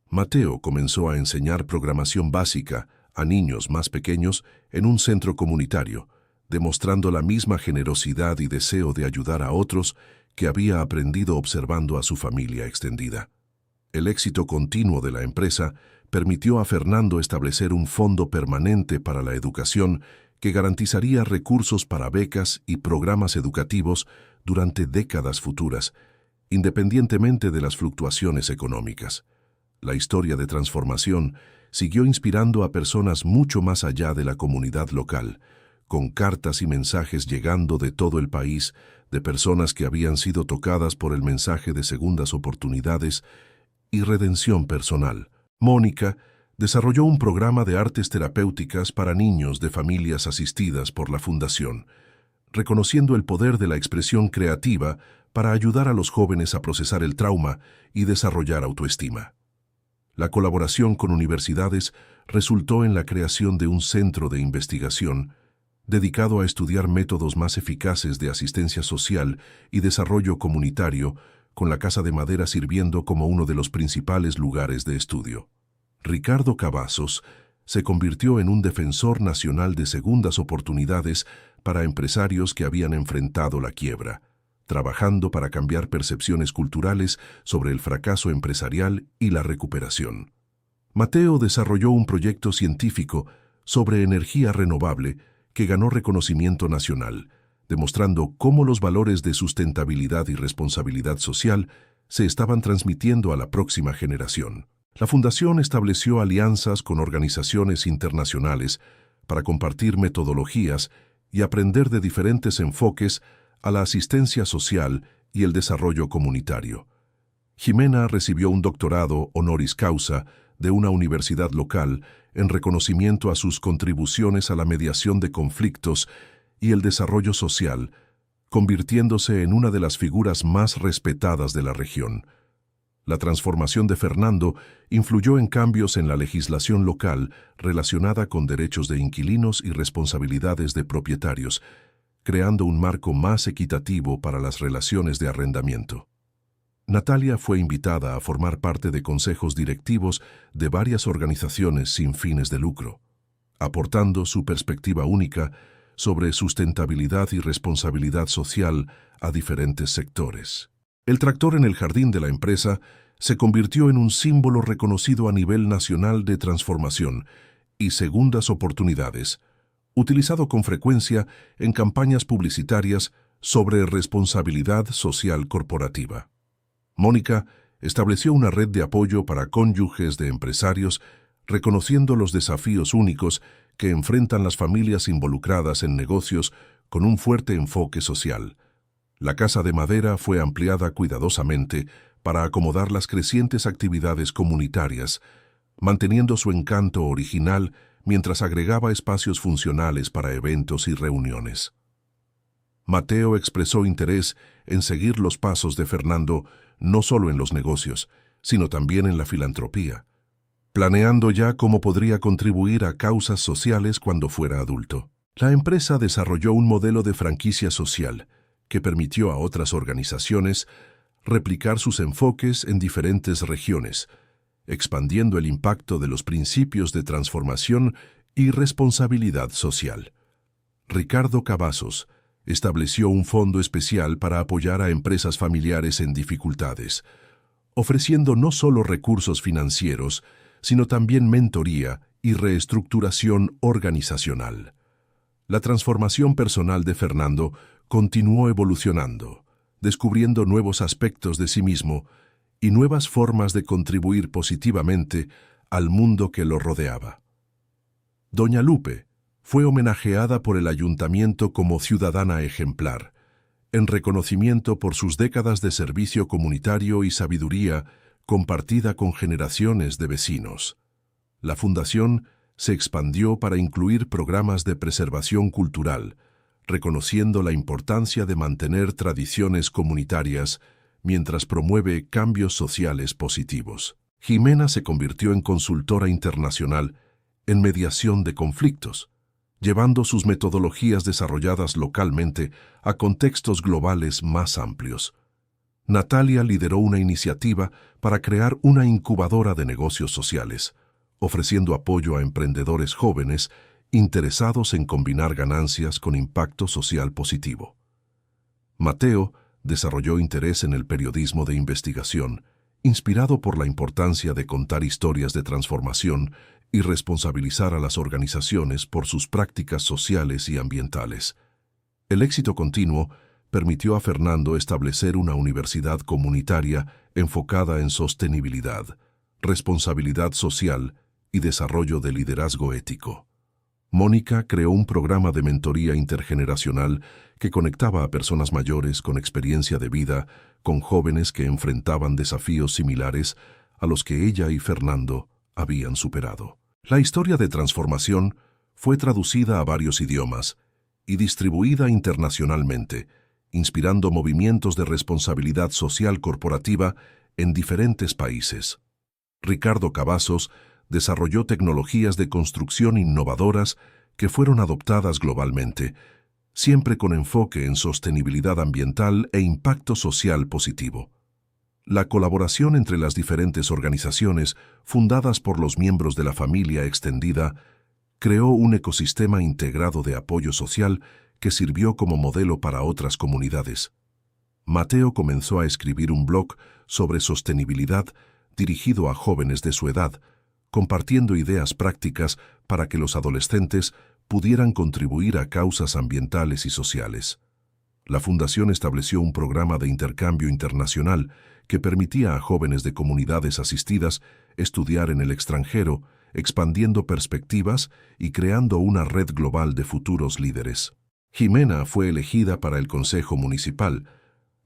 Mateo comenzó a enseñar programación básica a niños más pequeños en un centro comunitario, demostrando la misma generosidad y deseo de ayudar a otros que había aprendido observando a su familia extendida. El éxito continuo de la empresa permitió a Fernando establecer un fondo permanente para la educación que garantizaría recursos para becas y programas educativos durante décadas futuras, independientemente de las fluctuaciones económicas. La historia de transformación siguió inspirando a personas mucho más allá de la comunidad local, con cartas y mensajes llegando de todo el país de personas que habían sido tocadas por el mensaje de segundas oportunidades y redención personal. Mónica desarrolló un programa de artes terapéuticas para niños de familias asistidas por la Fundación, reconociendo el poder de la expresión creativa para ayudar a los jóvenes a procesar el trauma y desarrollar autoestima. La colaboración con universidades resultó en la creación de un centro de investigación dedicado a estudiar métodos más eficaces de asistencia social y desarrollo comunitario, con la Casa de Madera sirviendo como uno de los principales lugares de estudio. Ricardo Cavazos se convirtió en un defensor nacional de segundas oportunidades para empresarios que habían enfrentado la quiebra, trabajando para cambiar percepciones culturales sobre el fracaso empresarial y la recuperación. Mateo desarrolló un proyecto científico sobre energía renovable que ganó reconocimiento nacional, demostrando cómo los valores de sustentabilidad y responsabilidad social se estaban transmitiendo a la próxima generación. La Fundación estableció alianzas con organizaciones internacionales para compartir metodologías y aprender de diferentes enfoques a la asistencia social y el desarrollo comunitario. Jimena recibió un doctorado honoris causa de una universidad local en reconocimiento a sus contribuciones a la mediación de conflictos y el desarrollo social, convirtiéndose en una de las figuras más respetadas de la región. La transformación de Fernando influyó en cambios en la legislación local relacionada con derechos de inquilinos y responsabilidades de propietarios, creando un marco más equitativo para las relaciones de arrendamiento. Natalia fue invitada a formar parte de consejos directivos de varias organizaciones sin fines de lucro, aportando su perspectiva única sobre sustentabilidad y responsabilidad social a diferentes sectores. El tractor en el jardín de la empresa se convirtió en un símbolo reconocido a nivel nacional de transformación y segundas oportunidades, utilizado con frecuencia en campañas publicitarias sobre responsabilidad social corporativa. Mónica estableció una red de apoyo para cónyuges de empresarios, reconociendo los desafíos únicos que enfrentan las familias involucradas en negocios con un fuerte enfoque social. La Casa de Madera fue ampliada cuidadosamente para acomodar las crecientes actividades comunitarias, manteniendo su encanto original mientras agregaba espacios funcionales para eventos y reuniones. Mateo expresó interés en seguir los pasos de Fernando no solo en los negocios, sino también en la filantropía, planeando ya cómo podría contribuir a causas sociales cuando fuera adulto. La empresa desarrolló un modelo de franquicia social que permitió a otras organizaciones replicar sus enfoques en diferentes regiones, expandiendo el impacto de los principios de transformación y responsabilidad social. Ricardo Cavazos estableció un fondo especial para apoyar a empresas familiares en dificultades, ofreciendo no solo recursos financieros, sino también mentoría y reestructuración organizacional. La transformación personal de Fernando continuó evolucionando, descubriendo nuevos aspectos de sí mismo y nuevas formas de contribuir positivamente al mundo que lo rodeaba. Doña Lupe fue homenajeada por el ayuntamiento como ciudadana ejemplar, en reconocimiento por sus décadas de servicio comunitario y sabiduría compartida con generaciones de vecinos. La fundación se expandió para incluir programas de preservación cultural, reconociendo la importancia de mantener tradiciones comunitarias mientras promueve cambios sociales positivos. Jimena se convirtió en consultora internacional en mediación de conflictos, llevando sus metodologías desarrolladas localmente a contextos globales más amplios. Natalia lideró una iniciativa para crear una incubadora de negocios sociales, ofreciendo apoyo a emprendedores jóvenes interesados en combinar ganancias con impacto social positivo. Mateo desarrolló interés en el periodismo de investigación, inspirado por la importancia de contar historias de transformación y responsabilizar a las organizaciones por sus prácticas sociales y ambientales. El éxito continuo permitió a Fernando establecer una universidad comunitaria enfocada en sostenibilidad, responsabilidad social y desarrollo de liderazgo ético. Mónica creó un programa de mentoría intergeneracional que conectaba a personas mayores con experiencia de vida con jóvenes que enfrentaban desafíos similares a los que ella y Fernando habían superado. La historia de transformación fue traducida a varios idiomas y distribuida internacionalmente, inspirando movimientos de responsabilidad social corporativa en diferentes países. Ricardo Cavazos desarrolló tecnologías de construcción innovadoras que fueron adoptadas globalmente, siempre con enfoque en sostenibilidad ambiental e impacto social positivo. La colaboración entre las diferentes organizaciones fundadas por los miembros de la familia extendida creó un ecosistema integrado de apoyo social que sirvió como modelo para otras comunidades. Mateo comenzó a escribir un blog sobre sostenibilidad dirigido a jóvenes de su edad, compartiendo ideas prácticas para que los adolescentes pudieran contribuir a causas ambientales y sociales. La fundación estableció un programa de intercambio internacional que permitía a jóvenes de comunidades asistidas estudiar en el extranjero, expandiendo perspectivas y creando una red global de futuros líderes. Jimena fue elegida para el Consejo Municipal,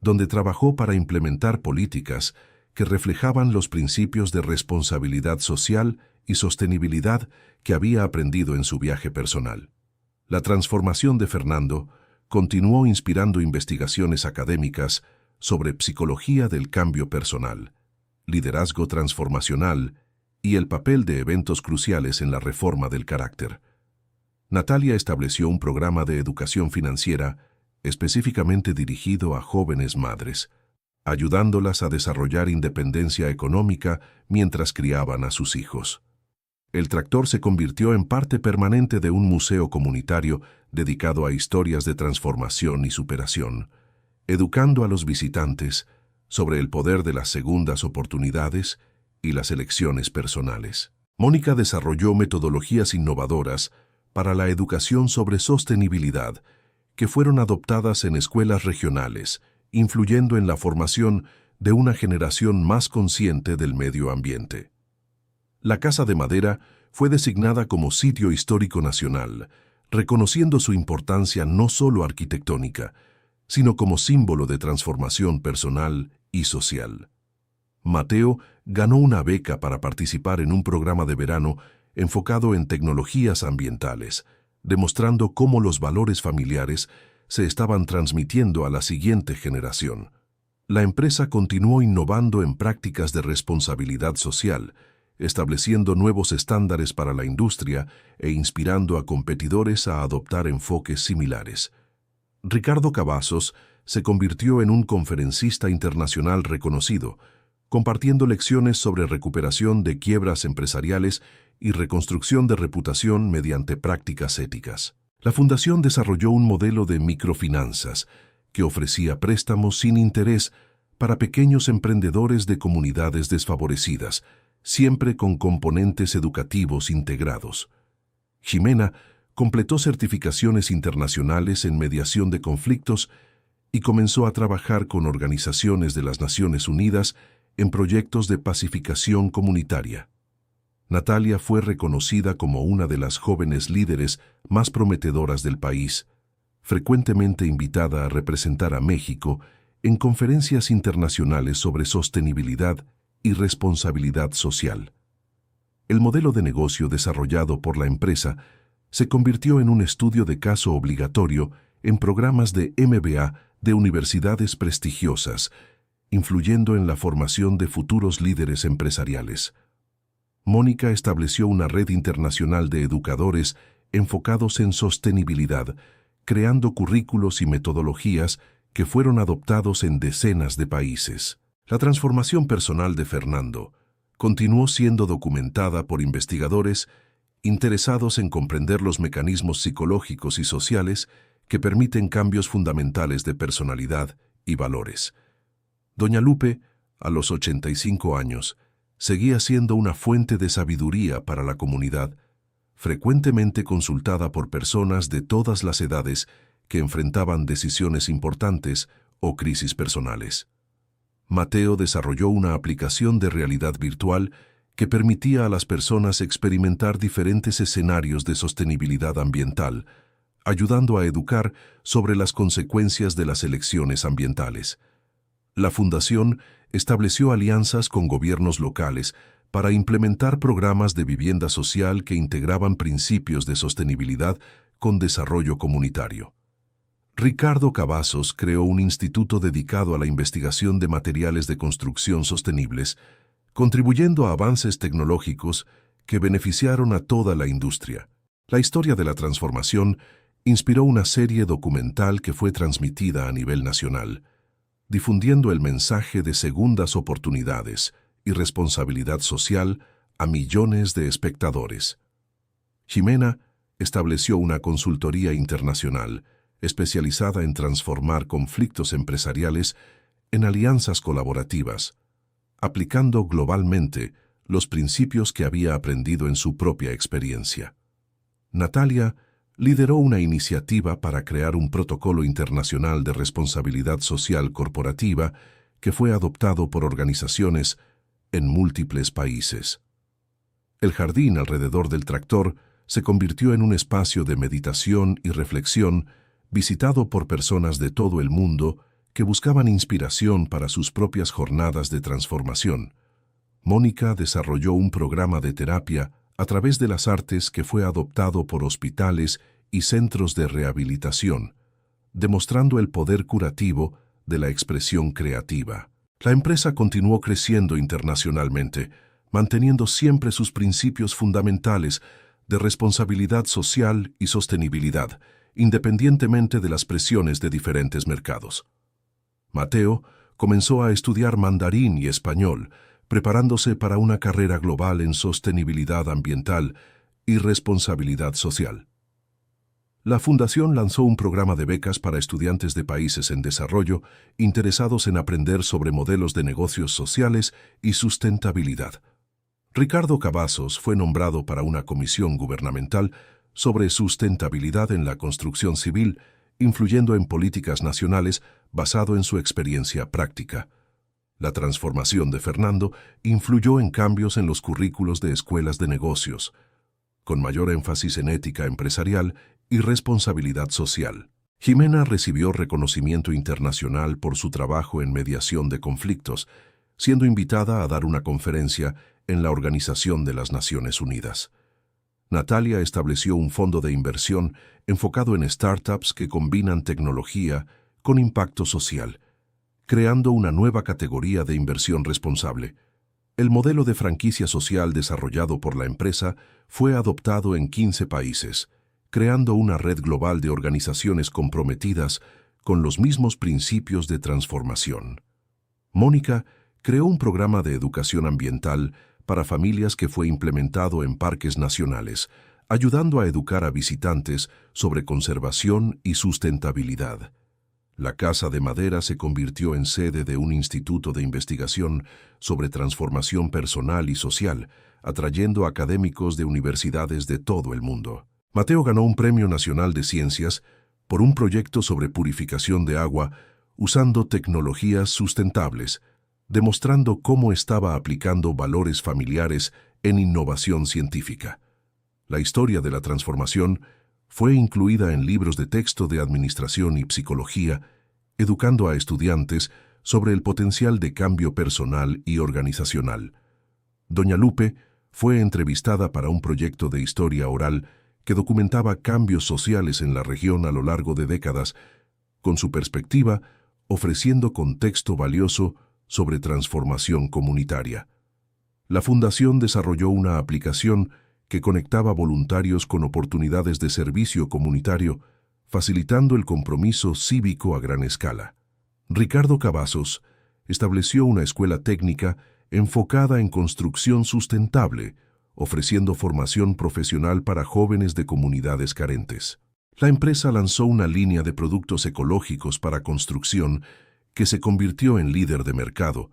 donde trabajó para implementar políticas que reflejaban los principios de responsabilidad social y sostenibilidad que había aprendido en su viaje personal. La transformación de Fernando continuó inspirando investigaciones académicas sobre psicología del cambio personal, liderazgo transformacional y el papel de eventos cruciales en la reforma del carácter. Natalia estableció un programa de educación financiera específicamente dirigido a jóvenes madres, ayudándolas a desarrollar independencia económica mientras criaban a sus hijos. El tractor se convirtió en parte permanente de un museo comunitario dedicado a historias de transformación y superación, educando a los visitantes sobre el poder de las segundas oportunidades y las elecciones personales. Mónica desarrolló metodologías innovadoras para la educación sobre sostenibilidad que fueron adoptadas en escuelas regionales, influyendo en la formación de una generación más consciente del medio ambiente. La Casa de Madera fue designada como Sitio Histórico Nacional, reconociendo su importancia no solo arquitectónica, sino como símbolo de transformación personal y social. Mateo ganó una beca para participar en un programa de verano enfocado en tecnologías ambientales, demostrando cómo los valores familiares se estaban transmitiendo a la siguiente generación. La empresa continuó innovando en prácticas de responsabilidad social, estableciendo nuevos estándares para la industria e inspirando a competidores a adoptar enfoques similares. Ricardo Cavazos se convirtió en un conferencista internacional reconocido, compartiendo lecciones sobre recuperación de quiebras empresariales y reconstrucción de reputación mediante prácticas éticas. La fundación desarrolló un modelo de microfinanzas que ofrecía préstamos sin interés para pequeños emprendedores de comunidades desfavorecidas, siempre con componentes educativos integrados. Jimena completó certificaciones internacionales en mediación de conflictos y comenzó a trabajar con organizaciones de las Naciones Unidas en proyectos de pacificación comunitaria. Natalia fue reconocida como una de las jóvenes líderes más prometedoras del país, frecuentemente invitada a representar a México en conferencias internacionales sobre sostenibilidad y responsabilidad social. El modelo de negocio desarrollado por la empresa se convirtió en un estudio de caso obligatorio en programas de MBA de universidades prestigiosas, influyendo en la formación de futuros líderes empresariales. Mónica estableció una red internacional de educadores enfocados en sostenibilidad, creando currículos y metodologías que fueron adoptados en decenas de países. La transformación personal de Fernando continuó siendo documentada por investigadores interesados en comprender los mecanismos psicológicos y sociales que permiten cambios fundamentales de personalidad y valores. Doña Lupe, a los 85 años, seguía siendo una fuente de sabiduría para la comunidad, frecuentemente consultada por personas de todas las edades que enfrentaban decisiones importantes o crisis personales. Mateo desarrolló una aplicación de realidad virtual que permitía a las personas experimentar diferentes escenarios de sostenibilidad ambiental, ayudando a educar sobre las consecuencias de las elecciones ambientales. La Fundación estableció alianzas con gobiernos locales para implementar programas de vivienda social que integraban principios de sostenibilidad con desarrollo comunitario. Ricardo Cavazos creó un instituto dedicado a la investigación de materiales de construcción sostenibles, contribuyendo a avances tecnológicos que beneficiaron a toda la industria. La historia de la transformación inspiró una serie documental que fue transmitida a nivel nacional, difundiendo el mensaje de segundas oportunidades y responsabilidad social a millones de espectadores. Ximena estableció una consultoría internacional especializada en transformar conflictos empresariales en alianzas colaborativas, aplicando globalmente los principios que había aprendido en su propia experiencia. Natalia lideró una iniciativa para crear un protocolo internacional de responsabilidad social corporativa que fue adoptado por organizaciones en múltiples países. El jardín alrededor del tractor se convirtió en un espacio de meditación y reflexión visitado por personas de todo el mundo que buscaban inspiración para sus propias jornadas de transformación. Mónica desarrolló un programa de terapia a través de las artes que fue adoptado por hospitales y centros de rehabilitación, demostrando el poder curativo de la expresión creativa. La empresa continuó creciendo internacionalmente, manteniendo siempre sus principios fundamentales de responsabilidad social y sostenibilidad, independientemente de las presiones de diferentes mercados. Mateo comenzó a estudiar mandarín y español, preparándose para una carrera global en sostenibilidad ambiental y responsabilidad social. La Fundación lanzó un programa de becas para estudiantes de países en desarrollo interesados en aprender sobre modelos de negocios sociales y sustentabilidad. Ricardo Cavazos fue nombrado para una comisión gubernamental sobre sustentabilidad en la construcción civil, influyendo en políticas nacionales basado en su experiencia práctica. La transformación de Fernando influyó en cambios en los currículos de escuelas de negocios, con mayor énfasis en ética empresarial y responsabilidad social. Ximena recibió reconocimiento internacional por su trabajo en mediación de conflictos, siendo invitada a dar una conferencia en la Organización de las Naciones Unidas. Natalia estableció un fondo de inversión enfocado en startups que combinan tecnología con impacto social, creando una nueva categoría de inversión responsable. El modelo de franquicia social desarrollado por la empresa fue adoptado en 15 países, creando una red global de organizaciones comprometidas con los mismos principios de transformación. Mónica creó un programa de educación ambiental para familias que fue implementado en parques nacionales, ayudando a educar a visitantes sobre conservación y sustentabilidad. La Casa de Madera se convirtió en sede de un instituto de investigación sobre transformación personal y social, atrayendo académicos de universidades de todo el mundo. Mateo ganó un Premio Nacional de Ciencias por un proyecto sobre purificación de agua usando tecnologías sustentables, demostrando cómo estaba aplicando valores familiares en innovación científica. La historia de la transformación fue incluida en libros de texto de administración y psicología, educando a estudiantes sobre el potencial de cambio personal y organizacional. Doña Lupe fue entrevistada para un proyecto de historia oral que documentaba cambios sociales en la región a lo largo de décadas, con su perspectiva ofreciendo contexto valioso sobre transformación comunitaria. La Fundación desarrolló una aplicación que conectaba voluntarios con oportunidades de servicio comunitario, facilitando el compromiso cívico a gran escala. Ricardo Cavazos estableció una escuela técnica enfocada en construcción sustentable, ofreciendo formación profesional para jóvenes de comunidades carentes. La empresa lanzó una línea de productos ecológicos para construcción que se convirtió en líder de mercado,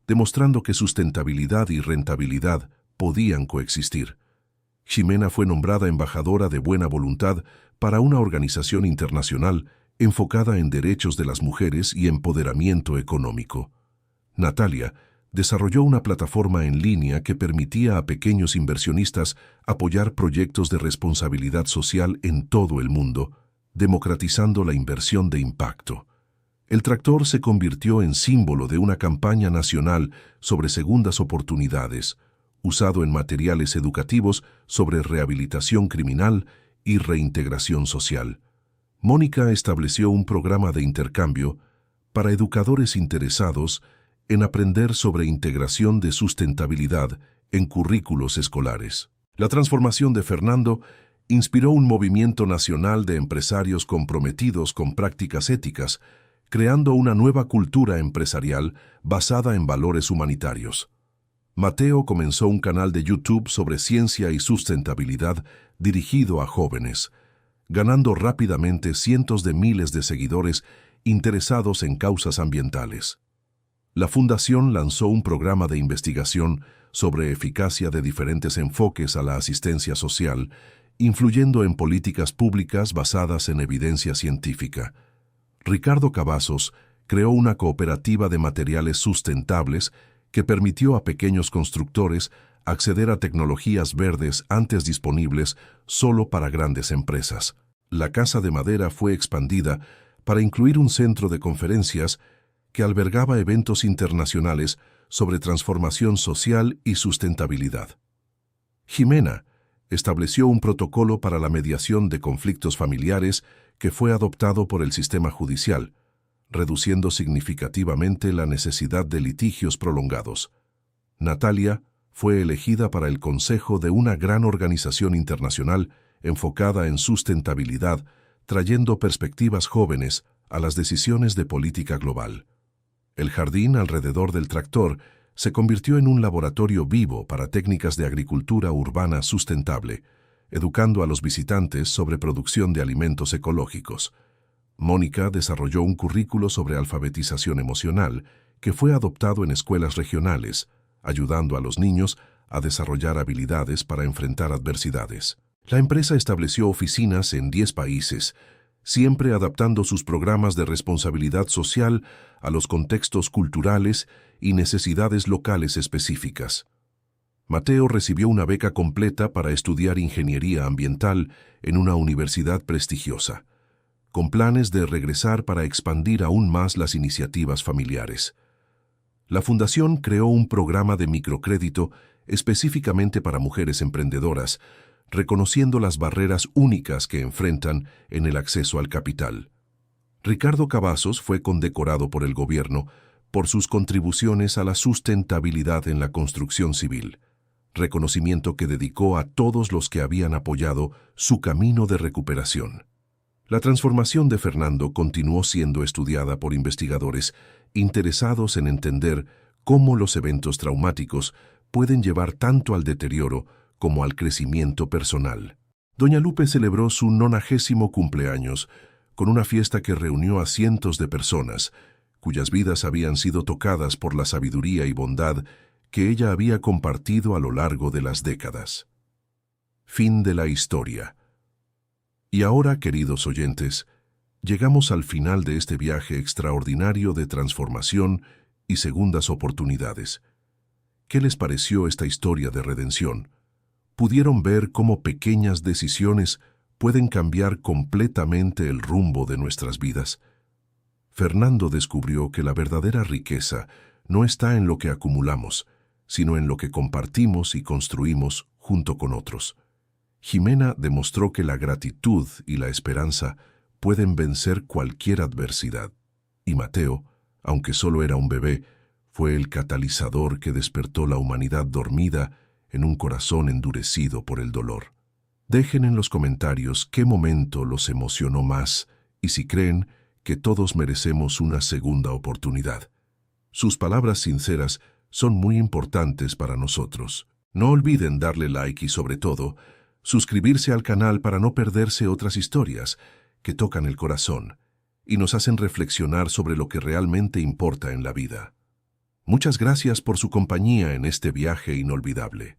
demostrando que sustentabilidad y rentabilidad podían coexistir. Ximena fue nombrada embajadora de buena voluntad para una organización internacional enfocada en derechos de las mujeres y empoderamiento económico. Natalia desarrolló una plataforma en línea que permitía a pequeños inversionistas apoyar proyectos de responsabilidad social en todo el mundo, democratizando la inversión de impacto. El tractor se convirtió en símbolo de una campaña nacional sobre segundas oportunidades, usado en materiales educativos sobre rehabilitación criminal y reintegración social. Mónica estableció un programa de intercambio para educadores interesados en aprender sobre integración de sustentabilidad en currículos escolares. La transformación de Fernando inspiró un movimiento nacional de empresarios comprometidos con prácticas éticas, creando una nueva cultura empresarial basada en valores humanitarios. Mateo comenzó un canal de YouTube sobre ciencia y sustentabilidad dirigido a jóvenes, ganando rápidamente cientos de miles de seguidores interesados en causas ambientales. La Fundación lanzó un programa de investigación sobre eficacia de diferentes enfoques a la asistencia social, influyendo en políticas públicas basadas en evidencia científica. Ricardo Cavazos creó una cooperativa de materiales sustentables que permitió a pequeños constructores acceder a tecnologías verdes antes disponibles solo para grandes empresas. La Casa de Madera fue expandida para incluir un centro de conferencias que albergaba eventos internacionales sobre transformación social y sustentabilidad. Ximena estableció un protocolo para la mediación de conflictos familiares que fue adoptado por el sistema judicial, reduciendo significativamente la necesidad de litigios prolongados. Natalia fue elegida para el consejo de una gran organización internacional enfocada en sustentabilidad, trayendo perspectivas jóvenes a las decisiones de política global. El jardín alrededor del tractor se convirtió en un laboratorio vivo para técnicas de agricultura urbana sustentable, educando a los visitantes sobre producción de alimentos ecológicos. Mónica desarrolló un currículo sobre alfabetización emocional que fue adoptado en escuelas regionales, ayudando a los niños a desarrollar habilidades para enfrentar adversidades. La empresa estableció oficinas en 10 países, siempre adaptando sus programas de responsabilidad social a los contextos culturales y necesidades locales específicas. Mateo recibió una beca completa para estudiar ingeniería ambiental en una universidad prestigiosa, con planes de regresar para expandir aún más las iniciativas familiares. La Fundación creó un programa de microcrédito específicamente para mujeres emprendedoras, reconociendo las barreras únicas que enfrentan en el acceso al capital. Ricardo Cavazos fue condecorado por el gobierno por sus contribuciones a la sustentabilidad en la construcción civil, reconocimiento que dedicó a todos los que habían apoyado su camino de recuperación. La transformación de Fernando continuó siendo estudiada por investigadores interesados en entender cómo los eventos traumáticos pueden llevar tanto al deterioro como al crecimiento personal. Doña Lupe celebró su 90º cumpleaños con una fiesta que reunió a cientos de personas, cuyas vidas habían sido tocadas por la sabiduría y bondad que ella había compartido a lo largo de las décadas. Fin de la historia. Y ahora, queridos oyentes, llegamos al final de este viaje extraordinario de transformación y segundas oportunidades. ¿Qué les pareció esta historia de redención? ¿Pudieron ver cómo pequeñas decisiones pueden cambiar completamente el rumbo de nuestras vidas? Fernando descubrió que la verdadera riqueza no está en lo que acumulamos, sino en lo que compartimos y construimos junto con otros. Jimena demostró que la gratitud y la esperanza pueden vencer cualquier adversidad. Y Mateo, aunque solo era un bebé, fue el catalizador que despertó la humanidad dormida en un corazón endurecido por el dolor. Dejen en los comentarios qué momento los emocionó más y si creen que todos merecemos una segunda oportunidad. Sus palabras sinceras son muy importantes para nosotros. No olviden darle like y, sobre todo, suscribirse al canal para no perderse otras historias que tocan el corazón y nos hacen reflexionar sobre lo que realmente importa en la vida. Muchas gracias por su compañía en este viaje inolvidable.